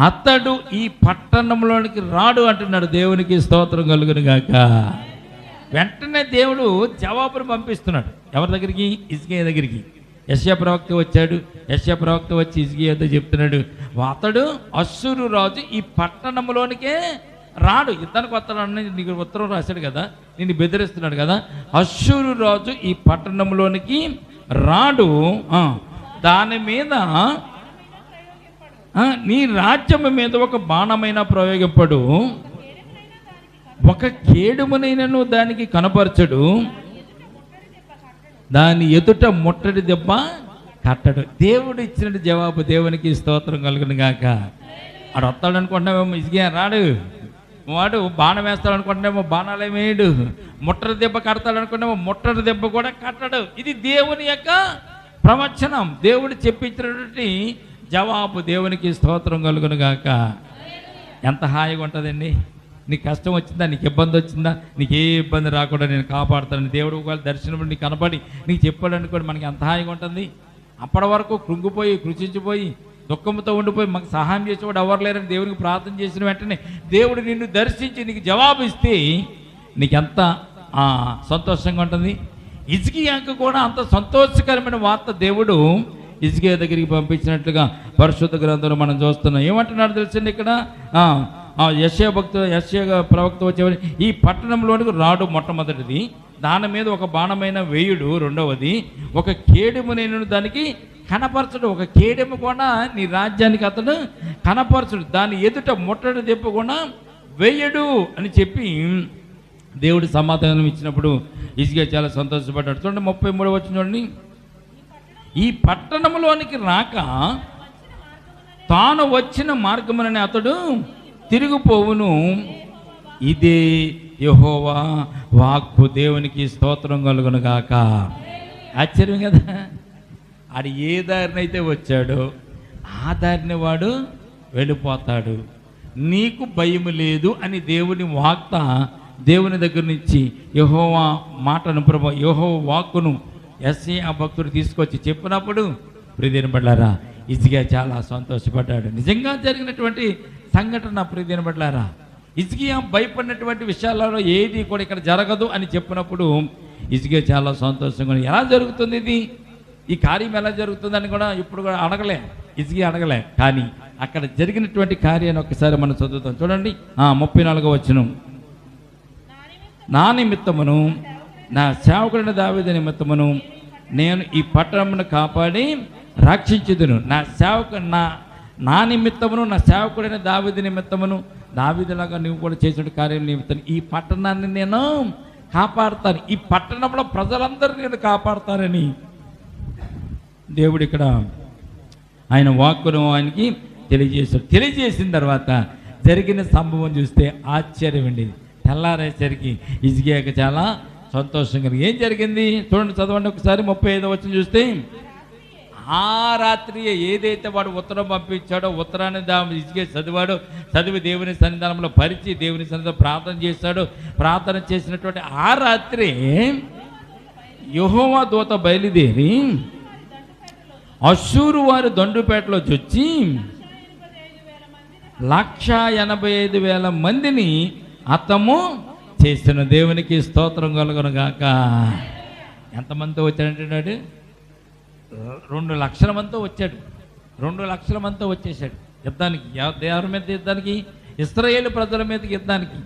అతడు ఈ పట్టణంలోనికి రాడు అంటున్నాడు. దేవునికి స్తోత్రం కలుగును గాక. వెంటనే దేవుడు జవాబును పంపిస్తున్నాడు. ఎవరి దగ్గరికి? హిజ్కియా దగ్గరికి. యెషయా ప్రవక్త వచ్చాడు. యెషయా ప్రవక్త వచ్చి హిజ్కియాతో చెప్తున్నాడు, అతడు అష్షూరు రాజు ఈ పట్టణంలోనికే రాడు. యుద్ధానికి వస్తాడని నీకు ఉత్తరం రాశాడు కదా, నిన్ను బెదిరిస్తున్నాడు కదా. అష్షూరు రాజు ఈ పట్టణంలోనికి రాడు, దాని మీద నీ రాజ్యం మీద ఒక బాణమైన ప్రయోగపడు, ఒక కేడుమునైనను దానికి కనపరచడు, దాని ఎదుట ముట్టడి దెబ్బ కట్టడు. దేవుడు ఇచ్చిన జవాబు. దేవునికి స్తోత్రం కలుగును గాక. వాడు వస్తాడు అనుకుంటున్నామేమో, హిజ్కియా రాడు. వాడు బాణం వేస్తాడు అనుకుంటున్నామో బాణాలు వేయడు. ముట్టడి దెబ్బ కడతాడు అనుకుంటున్నామో ముట్టడి దెబ్బ కూడా కట్టడు. ఇది దేవుని యొక్క ప్రవచనం, దేవుడు చెప్పించినటువంటి జవాబు. దేవునికి స్తోత్రం కలుగును గాక. ఎంత హాయిగా ఉంటుందండి. నీకు కష్టం వచ్చిందా, నీకు ఇబ్బంది వచ్చిందా, నీకు ఏ ఇబ్బంది రాకుండా నేను కాపాడుతానని దేవుడు ఒకవేళ దర్శనం నీకు కనపడి నీకు చెప్పాడు అనుకోండి, మనకి ఎంత హాయిగా ఉంటుంది. అప్పటి వరకు కృంగిపోయి కృషించిపోయి దుఃఖంతో ఉండిపోయి మాకు సహాయం చేసేవాడు ఎవరు లేరని దేవునికి ప్రార్థన చేసిన వెంటనే దేవుడు నిన్ను దర్శించి నీకు జవాబు ఇస్తే నీకెంత సంతోషంగా ఉంటుంది. హిజ్కియాకు కూడా అంత సంతోషకరమైన వార్త దేవుడు హిజ్కియా దగ్గరికి పంపించినట్లుగా పరిశుద్ధ గ్రంథంలో మనం చూస్తున్నాం. ఏమంటున్నాడు తెలిసింది ఇక్కడ? యెషయా ప్రవక్త వచ్చేవాడు ఈ పట్టణంలోనికి రాడు మొట్టమొదటిది, దాని మీద ఒక బాణమైన వేయుడు రెండవది, ఒక కేడెము నేను దానికి కనపరచడు. ఒక కేడెము కూడా నీ రాజ్యానికి అతడు కనపరచడు, దాని ఎదుట ముట్టడి తెప్పకుండా వేయడు అని చెప్పి దేవుడు సమాధానం ఇచ్చినప్పుడు హిజ్కియా చాలా సంతోషపడ్డాడు. చూడండి 33వ వచనం చూడండి. ఈ పట్టణంలోనికి రాక తాను వచ్చిన మార్గమునని అతడు తిరిగిపోవును, ఇదే యెహోవా వాక్కు. దేవునికి స్తోత్రం కలుగును గాక. ఆశ్చర్యం కదా. ఆడు ఏ దారినైతే వచ్చాడో ఆ దారిని వాడు వెళ్ళిపోతాడు. నీకు భయం లేదు అని దేవుని వాక్త దేవుని దగ్గర నుంచి యెహోవా మాటను యెహోవా వాక్కును యెషయా భక్తుడు తీసుకొచ్చి చెప్పినప్పుడు ప్రియమైన బిడ్డలారా, హిజ్కియా చాలా సంతోషపడ్డాడు. నిజంగా జరిగినటువంటి సంఘటన ప్రియమైన బిడ్డలారా. హిజ్కియా భయపడినటువంటి విషయాలలో ఏది కూడా ఇక్కడ జరగదు అని చెప్పినప్పుడు హిజ్కియా చాలా సంతోషంగా, ఎలా జరుగుతుంది ఇది, ఈ కార్యం ఎలా జరుగుతుందని కూడా ఇప్పుడు కూడా అడగలే, హిజ్కియా అడగలే. కానీ అక్కడ జరిగినటువంటి కార్యాన్ని ఒకసారి మనం చదువుతాం. చూడండి 34వ వచనం. నా నిమిత్తమును నా సేవకుడైన దావీదు నిమిత్తమును నేను ఈ పట్టణమును కాపాడి రక్షించుదును. నా నిమిత్తమును నా సేవకుడైన దావీదు నిమిత్తమును, దావీదులాగా నువ్వు కూడా చేసిన కార్యం నిమిత్తం ఈ పట్టణాన్ని నేను కాపాడుతాను, ఈ పట్టణంలో ప్రజలందరినీ నేను కాపాడుతానని దేవుడు ఇక్కడ ఆయన వాక్కును ఆయనకి తెలియజేశాడు. తెలియజేసిన తర్వాత జరిగిన సంభవం చూస్తే ఆశ్చర్యం అండి. తెల్లారేసరికి హిజ్కియాకి చాలా సంతోషం కలిగి. ఏం జరిగింది చూడండి, చదవండి ఒకసారి. 35వ వచనం చూస్తే, ఆ రాత్రి ఏదైతే వాడు ఉత్తరం పంపించాడో ఉత్తరాన్ని ఇసుకే చదివాడో, చదివి దేవుని సన్నిధానంలో పరిచి దేవుని సన్నిధానం ప్రార్థన చేశాడో, ప్రార్థన చేసినటువంటి ఆ రాత్రి యెహోవా దూత బయలుదేరి అష్షూరు వారి దండుపేటలో చొచ్చి 185,000 మందిని హతము చేసిన. దేవునికి స్తోత్రం కలుగును గాక. ఎంతమందితో వచ్చాడంటున్నాడు? 2 లక్షల మందితో వచ్చాడు. 2 లక్షల మందితో వచ్చేసాడు యుద్ధానికి. ఎవరి మీద యుద్ధానికి? ఇశ్రాయేలు ప్రజల మీదకి యుద్ధానికి.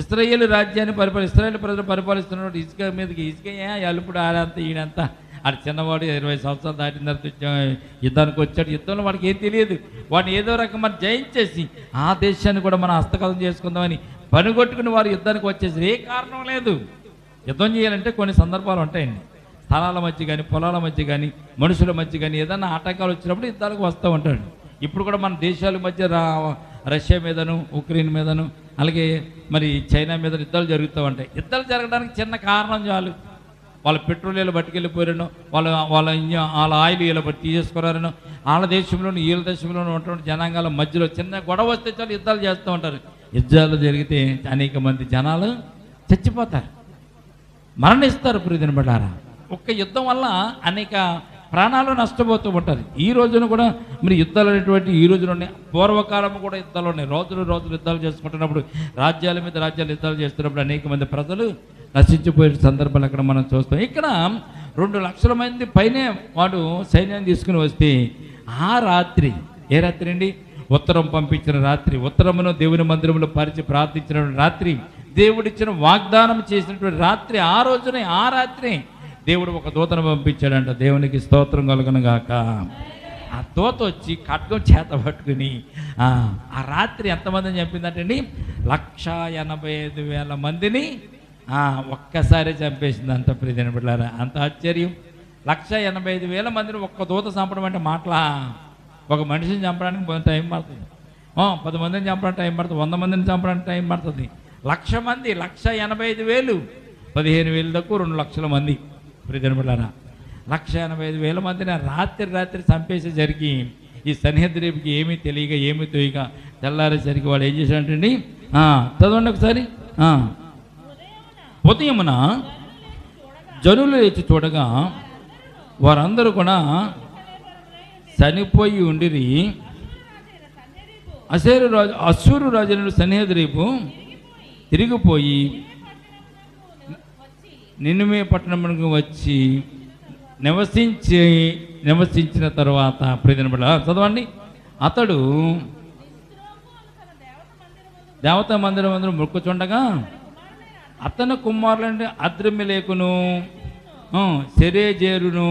ఇశ్రాయేలు రాజ్యాన్ని ఇశ్రాయేలు ప్రజలు పరిపాలిస్తున్నటువంటి ఇసుక మీదకి. ఇసుక అల్లుపుడు ఆడంతా ఈడంతా ఆడు చిన్నవాడు 20 సంవత్సరాలు దాటిన తర్వాత యుద్ధానికి వచ్చాడు. యుద్ధంలో వాడికి ఏం తెలియదు. వాడిని ఏదో రకం మనం జయించేసి ఆ దేశాన్ని కూడా మనం హస్తగతం చేసుకుందామని పనిగొట్టుకుని వారు యుద్ధానికి వచ్చేసి ఏ కారణం లేదు. యుద్ధం చేయాలంటే కొన్ని సందర్భాలు ఉంటాయండి. స్థలాల మధ్య కానీ, పొలాల మధ్య కానీ, మనుషుల మధ్య కానీ ఏదైనా ఆటంకాలు వచ్చినప్పుడు యుద్ధాలకు వస్తూ ఉంటాడు. ఇప్పుడు కూడా మన దేశాల మధ్య రష్యా మీదను, ఉక్రెయిన్ మీదను, అలాగే మరి చైనా మీద యుద్ధాలు జరుగుతూ ఉంటాయి. యుద్ధాలు జరగడానికి చిన్న కారణం చాలు. వాళ్ళ పెట్రోల్ పట్టుకెళ్ళిపోయారనో, వాళ్ళ ఆయిల్ ఇలా బట్టి తీసేసుకున్నారనో, వాళ్ళ దేశంలోని వీళ్ళ దేశంలోనూ ఉన్నటువంటి జనాంగాల మధ్యలో చిన్న గొడవ వస్తే చాలు యుద్ధాలు చేస్తూ ఉంటారు. యుద్ధాలు జరిగితే అనేక మంది జనాలు చచ్చిపోతారు, మరణిస్తారు. ప్రియమైన బిడ్డలారా, ఒక్క యుద్ధం వల్ల అనేక ప్రాణాలు నష్టపోతూ ఉంటారు. ఈ రోజున కూడా మరి యుద్ధాలు అనేటువంటి ఈ రోజులోనే, పూర్వకాలం కూడా యుద్ధాలు ఉన్నాయి. రోజులు యుద్ధాలు చేసుకుంటున్నప్పుడు, రాజ్యాల మీద రాజ్యాలు యుద్ధాలు చేస్తున్నప్పుడు అనేక మంది ప్రజలు నశించిపోయే సందర్భాలు అక్కడ మనం చూస్తాం. ఇక్కడ 2 లక్షల మంది పైనే వాడు సైన్యాన్ని తీసుకుని వస్తే ఆ రాత్రి, ఏ రాత్రి అండి? ఉత్తరం పంపించిన రాత్రి, ఉత్తరమును దేవుని మందిరంలో పరిచి ప్రార్థించిన రాత్రి, దేవుడిచ్చిన వాగ్దానం చేసినటువంటి రాత్రి, ఆ రోజునే ఆ రాత్రి దేవుడు ఒక దూతను పంపించాడంట. దేవునికి స్తోత్రం కలుగును గాక. ఆ దూత వచ్చి ఖడ్గం చేత పట్టుకుని ఆ రాత్రి ఎంతమందిని చంపిందంటండి? 185,000 మందిని ఒక్కసారి చంపేసిందంట. ప్రియమైన బిడ్డలారా, అంత ఆశ్చర్యం. 185,000 మందిని ఒక్క దూత చంపడం అంటే మాటలా? ఒక మనిషిని చంపడానికి టైం పడుతుంది, 10 మందిని చంపడానికి టైం పడుతుంది, 100 మందిని చంపడానికి టైం పడుతుంది. 1,00,000 మంది, 185,000, 15,000 తక్కువ 2 లక్షల మంది. ప్రియమైన బిడ్డలారా, 185,000 మందిని రాత్రి చంపేసి జరిగి ఈ సన్హెద్రీబుకి ఏమీ తెలియక ఏమీ తోయక తెల్లారేసరికి వాడు ఏం చేశాడంటండి? చదవండి ఒకసారి. ఉదయమున జనులు లేచి చూడగా వారందరూ కూడా చనిపోయి ఉండిరి. అష్షూరు రాజు సన్హెద్రీబు తిరిగిపోయి నినివే పట్టణమునకు వచ్చి నివసించిన తర్వాత, ప్రియమైన బిడ్డలారా చదవండి, అతడు దేవతా మందిరం అందరూ మొక్కుచుండగా అతని కుమారులంటే అద్రమెలెకును సెరేజేరును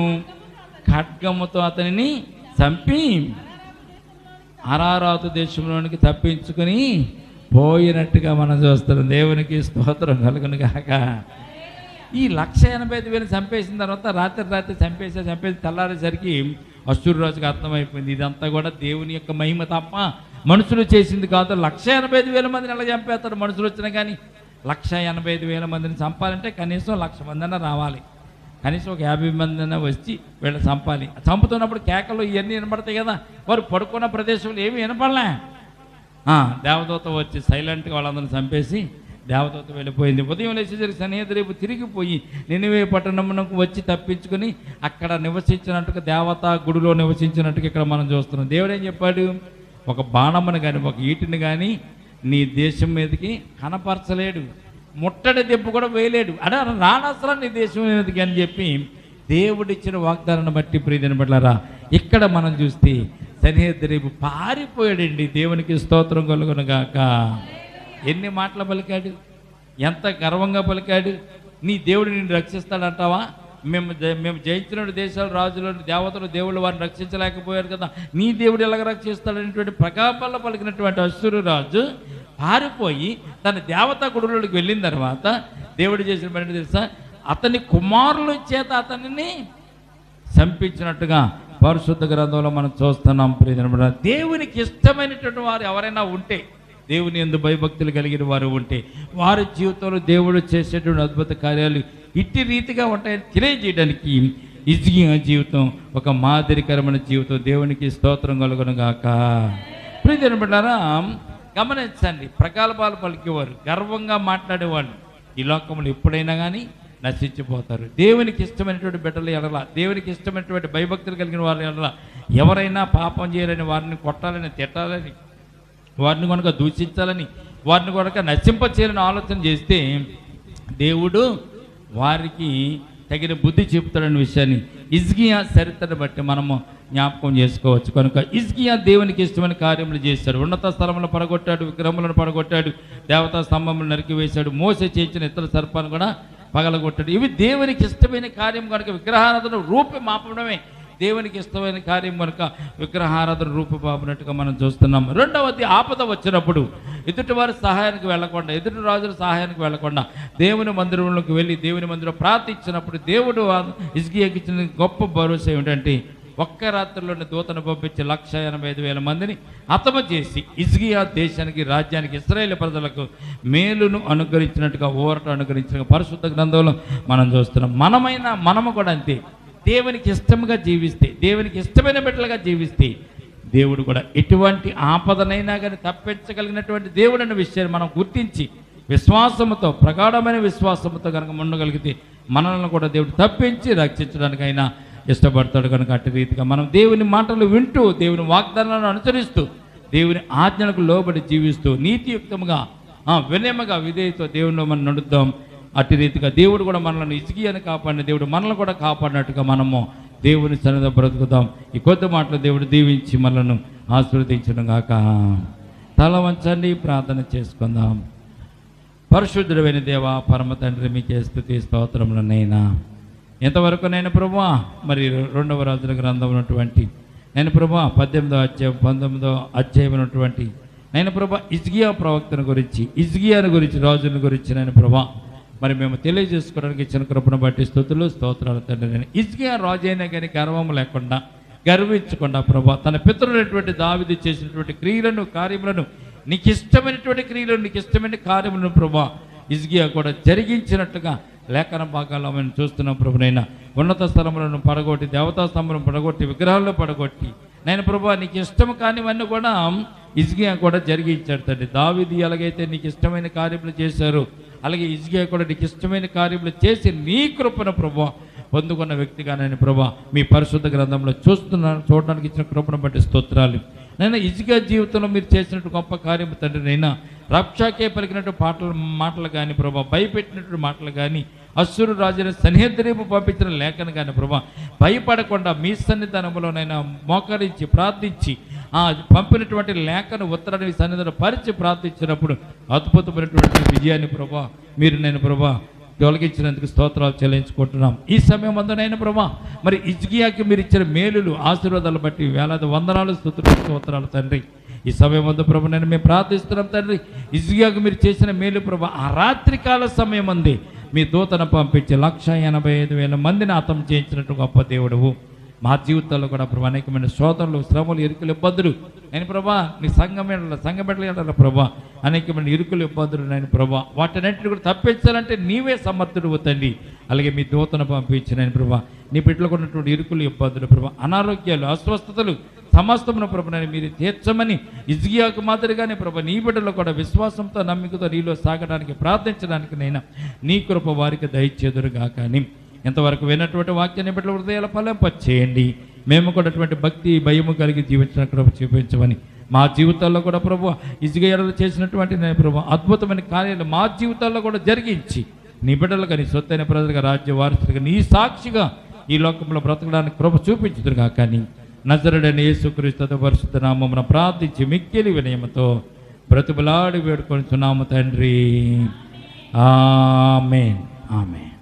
ఖడ్గముతో అతనిని చంపి అరారాతు దేశంలోనికి తప్పించుకొని పోయినట్టుగా మనం చూస్తున్నాం. దేవునికి స్తోత్రం కలుగును గాక. ఈ 185,000 చంపేసిన తర్వాత రాత్రి చంపేసి తెల్లారేసరికి అష్షూరు రాజుకి అర్థమైపోయింది, ఇదంతా కూడా దేవుని యొక్క మహిమ తప్ప మనుషులు చేసింది కాదు. 185,000 మందిని ఎలా చంపేస్తాడు? మనుషులు వచ్చినా కానీ 185,000 మందిని చంపాలంటే కనీసం 1,00,000 మంది రావాలి, కనీసం ఒక 50 మంది వచ్చి వీళ్ళు చంపాలి. చంపుతున్నప్పుడు కేకలు ఇవన్నీ వినపడతాయి కదా. వారు పడుకున్న ప్రదేశంలో ఏమీ వినపడలే. దేవదూత వచ్చి సైలెంట్గా వాళ్ళందరిని చంపేసి దేవదూత వెళ్ళిపోయింది. ఉదయం లేచేసరికి సన్హెద్రీబు తిరిగిపోయి నినివే పట్టణమునకు వచ్చి తప్పించుకొని అక్కడ నివసించినట్టుగా, దేవతా గుడిలో నివసించినట్టుగా ఇక్కడ మనం చూస్తున్నాం. దేవుడు ఏం చెప్పాడు? ఒక బాణమును కానీ ఒక ఈటిని కానీ నీ దేశం మీదకి కనపరచలేడు, ముట్టడి దెబ్బ కూడా వేయలేడు, అదే రానసరం నీ దేశం మీదకి అని చెప్పి దేవుడిచ్చిన వాగ్దానాన్ని బట్టి ప్రియమైన బిడ్డలారా ఇక్కడ మనం చూస్తే సన్హెద్రీబు పారిపోయాడండి. దేవునికి స్తోత్రం కలుగును గాక. ఎన్ని మాటలు పలికాడు, ఎంత గర్వంగా పలికాడు. నీ దేవుడు నిన్ను రక్షిస్తాడంటావా? మేము జయించిన దేశాలు, రాజులు, దేవతలు, దేవుళ్ళు వారిని రక్షించలేకపోయారు కదా, నీ దేవుడు ఎలాగ రక్షిస్తాడనేటువంటి ప్రకాపంలో పలికినటువంటి అష్షూరు రాజు పారిపోయి తన దేవతా గుడులోకి వెళ్ళిన తర్వాత దేవుడు చేసిన పని తెలుసా? అతని కుమారుల చేత అతనిని చంపించినట్టుగా పరిశుద్ధ గ్రంథంలో మనం చూస్తున్నాం. ప్రియమైన దేవునికి ఇష్టమైనటువంటి వారు ఎవరైనా ఉంటే, దేవుని యందు భయభక్తులు కలిగిన వారు ఉంటే, వారి జీవితంలో దేవుడు చేసేటువంటి అద్భుత కార్యాలు ఇట్టి రీతిగా ఉంటాయని తెలియజేయడానికి హిజ్కియా జీవితం ఒక మాదిరికరమైన జీవితం. దేవునికి స్తోత్రం కలుగును గాక. ప్రియమైన బిడ్డలారా, గమనించండి, ప్రగల్భాలు పలికేవారు, గర్వంగా మాట్లాడేవాళ్ళు ఈ లోకంలో ఎప్పుడైనా కానీ నశించిపోతారు. దేవునికి ఇష్టమైనటువంటి బిడ్డలు ఎడల, దేవునికి ఇష్టమైనటువంటి భయభక్తులు కలిగిన వారి ఎడల ఎవరైనా పాపం చేయాలని, వారిని కొట్టాలని, తిట్టాలని, వారిని కనుక దూషించాలని, వారిని కనుక నశింపచేయాలని ఆలోచన చేస్తే దేవుడు వారికి తగిన బుద్ధి చెబుతాడనే విషయాన్ని హిజ్కియా చరిత్రను బట్టి మనము జ్ఞాపకం చేసుకోవచ్చు. కనుక హిజ్కియా దేవునికి ఇష్టమైన కార్యములు చేశాడు. ఉన్నత స్థలములను పడగొట్టాడు, విగ్రహములను పడగొట్టాడు, దేవతా స్తంభములను నరికివేశాడు, మోసే చేయించిన ఇతర సర్పాలను కూడా పగలగొట్టాడు. ఇవి దేవునికి ఇష్టమైన కార్యం కనుక విగ్రహారాధన రూపుమాపడమే దేవునికి ఇష్టమైన కార్యం కనుక విగ్రహారాధన రూపుమాపినట్టుగా మనం చూస్తున్నాం. రెండవది, ఆపద వచ్చినప్పుడు ఎదుటి వారి సహాయానికి వెళ్లకుండా, ఎదుటి రాజుల సహాయానికి వెళ్లకుండా దేవుని మందిరంలోకి వెళ్ళి దేవుని మందిరం ప్రార్థించినప్పుడు దేవుడు హిజ్కియాకి ఇచ్చిన గొప్ప భరోసా ఏమిటంటే, ఒక్క రాత్రిలోని దూతను పంపించి 185,000 మందిని హతము చేసి హిజ్కియా దేశానికి, రాజ్యానికి, ఇశ్రాయేలు ప్రజలకు మేలును అనుగ్రహించినట్టుగా, ఊరట అనుగ్రహించినట్టుగా పరిశుద్ధ గ్రంథంలో మనం చూస్తున్నాం. మనము కూడా అంతే. దేవునికి ఇష్టంగా జీవిస్తే, దేవునికి ఇష్టమైన బిడ్డలుగా జీవిస్తే దేవుడు కూడా ఎటువంటి ఆపదనైనా కానీ తప్పించగలిగినటువంటి దేవుడు అనే విషయాన్ని మనం గుర్తించి విశ్వాసముతో, ప్రగాఢమైన విశ్వాసముతో కనుక ఉండగలిగితే మనల్ని కూడా దేవుడు తప్పించి రక్షించడానికైనా ఇష్టపడతాడు. కనుక అట్టి రీతిగా మనం దేవుని మాటలు వింటూ, దేవుని వాగ్దానాలను అనుసరిస్తూ, దేవుని ఆజ్ఞలకు లోబడి జీవిస్తూ, నీతియుక్తముగా, వినయముగా, విధేయతో దేవునిలో మనం నడుద్దాం. అట్టి రీతిగా దేవుడు కూడా మనల్ని హిజ్కియాని కాపాడిన దేవుడు మనల్ని కూడా కాపాడినట్టుగా మనము దేవుని సన్నిధిలో బ్రతుకుతాం. ఈ కొద్ది మాటలు దేవుడు దీవించి మనల్ని ఆశీర్వదించును గాక. తల వంచండి, ప్రార్థన చేసుకుందాం. పరిశుద్ధుడైన దేవా, పరమ తండ్రి, మీకే స్తుతి స్తోత్రములనైనా. ఎంతవరకు నేను ప్రభువా, మరి 2వ రాజుల గ్రంథం ఉన్నటువంటి నేను ప్రభువా 18వ అధ్యాయం 19వ అధ్యాయం ఉన్నటువంటి నేను ప్రభువా హిజ్కియా ప్రవక్తను గురించి, హిజ్కియాని గురించి, రాజుని గురించి నేను ప్రభువా మరి మేము తెలియజేసుకోవడానికి ఇచ్చిన కృపను బట్టి స్తుతులు స్తోత్రాలు తండ్రి. నేను హిజ్కియా రాజు అయినా కానీ గర్వం లేకుండా, గర్వించకుండా ప్రభువా తన పితరులైనటువంటి దావీదు చేసినటువంటి క్రియలను, కార్యములను, నీకు ఇష్టమైనటువంటి క్రియలను, నీకు ఇష్టమైన కార్యములను ప్రభువా హిజ్కియా కూడా జరిగించినట్టుగా లేఖన భాగాల్లో మేము చూస్తున్నాం. ప్రభునైనా ఉన్నత స్థలములను పడగొట్టి, దేవతా స్తంభం పడగొట్టి, విగ్రహాల్లో పడగొట్టి నేను ప్రభువా నీకు ఇష్టం కానివన్నీ కూడా హిజ్కియా కూడా జరిగించాడు తండ్రి. దావీదు ఎలాగైతే నీకు ఇష్టమైన కార్యములు చేశారు, అలాగే హిజ్కియా కూడా నీకు ఇష్టమైన కార్యములు చేసి నీ కృపను ప్రభువా పొందుకున్న వ్యక్తిగా నేను ప్రభువా మీ పరిశుద్ధ గ్రంథంలో చూడడానికి ఇచ్చిన కృపను బట్టి స్తోత్రాలు. నైనా హిజ్కియా జీవితంలో మీరు చేసినట్టు గొప్ప కార్యము తండ్రి. నైనా రక్షకే పలికినట్టు మాటలు కానీ ప్రభా, భయపెట్టినట్టు మాటలు కానీ, అశ్షూరు రాజుని సన్హెద్రీము పంపించిన లేఖను కానీ ప్రభా భయపడకుండా మీ సన్నిధానంలోనైనా మోకరించి ప్రార్థించి పంపినటువంటి లేఖను ఉత్తరాన్ని సన్నిధిలో పరిచి ప్రార్థించినప్పుడు అద్భుతమైనటువంటి విజయాన్ని ప్రభా మీరు నేను ప్రభా తొలగించినందుకు స్తోత్రాలు చెల్లించుకుంటున్నాం. ఈ సమయం అందనైనా ప్రభా మరి హిజ్కియాకి మీరు ఇచ్చిన మేలులు, ఆశీర్వాదాలు బట్టి వేలాది వందనాలు, స్తుతులు, స్తోత్రాలు తండ్రి. ఈ సమయం అందు ప్రభు నేను మేము ప్రార్థిస్తున్నాం తండ్రి. హిజ్కియాకు మీరు చేసిన మేలు ప్రభా ఆ రాత్రికాల సమయం అంది మీ దూతను పంపించి 185,000 మందిని హతం చేయించినట్టు గొప్ప దేవుడువు. మా జీవితాల్లో కూడా ప్రభా అనేకమైన శోధనలు, శ్రమలు, ఇరుకులు, ఇబ్బందులు నేను ప్రభా నీ సంఘబిడ్డల ప్రభా అనేకమైన ఇరుకులు, ఇబ్బందులు నేను ప్రభా వాటినన్నింటినీ కూడా తప్పించాలంటే నీవే సమర్థుడు తండ్రి. అలాగే మీ దూతను పంపించి నేను ప్రభా నీ బిడ్డలకు ఉన్నటువంటి ఇరుకులు, ఇబ్బందులు ప్రభా అనారోగ్యాలు, అస్వస్థతలు సమస్తమును ప్రభుని మీరు తీర్చమని హిజ్కియాకు మాదిరిగానే ప్రభా నీ బిడ్డలు కూడా విశ్వాసంతో, నమ్మికతో నీలో సాగడానికి, ప్రార్థించడానికి నైనా నీ కృప వారికి దయచేదురుగా. కానీ ఎంతవరకు విన్నటువంటి వాక్యాన్ని బిడ్డల హృదయాల ఫలింపచేయండి. మేము కూడా అటువంటి భక్తి, భయము కలిగి జీవించిన కృప చూపించమని మా జీవితాల్లో కూడా ప్రభు హిజ్కియాలో చేసినటువంటి నేను ప్రభు అద్భుతమైన కార్యాలు మా జీవితాల్లో కూడా జరిగించి నీ బిడ్డలుగా, నీ సొత్తైన ప్రజలుగా, రాజ్య వారసులుగా, నీ సాక్షిగా ఈ లోకంలో బ్రతకడానికి కృప చూపించుదురుగా. కానీ నజరుడైన యేసుక్రీస్తు పరిశుద్ధ నామమున ప్రార్థించి మిక్కిలి వినయముతో బ్రతుకులాడి వేడుకొనుచున్నాము తండ్రి. ఆమేన్, ఆమేన్.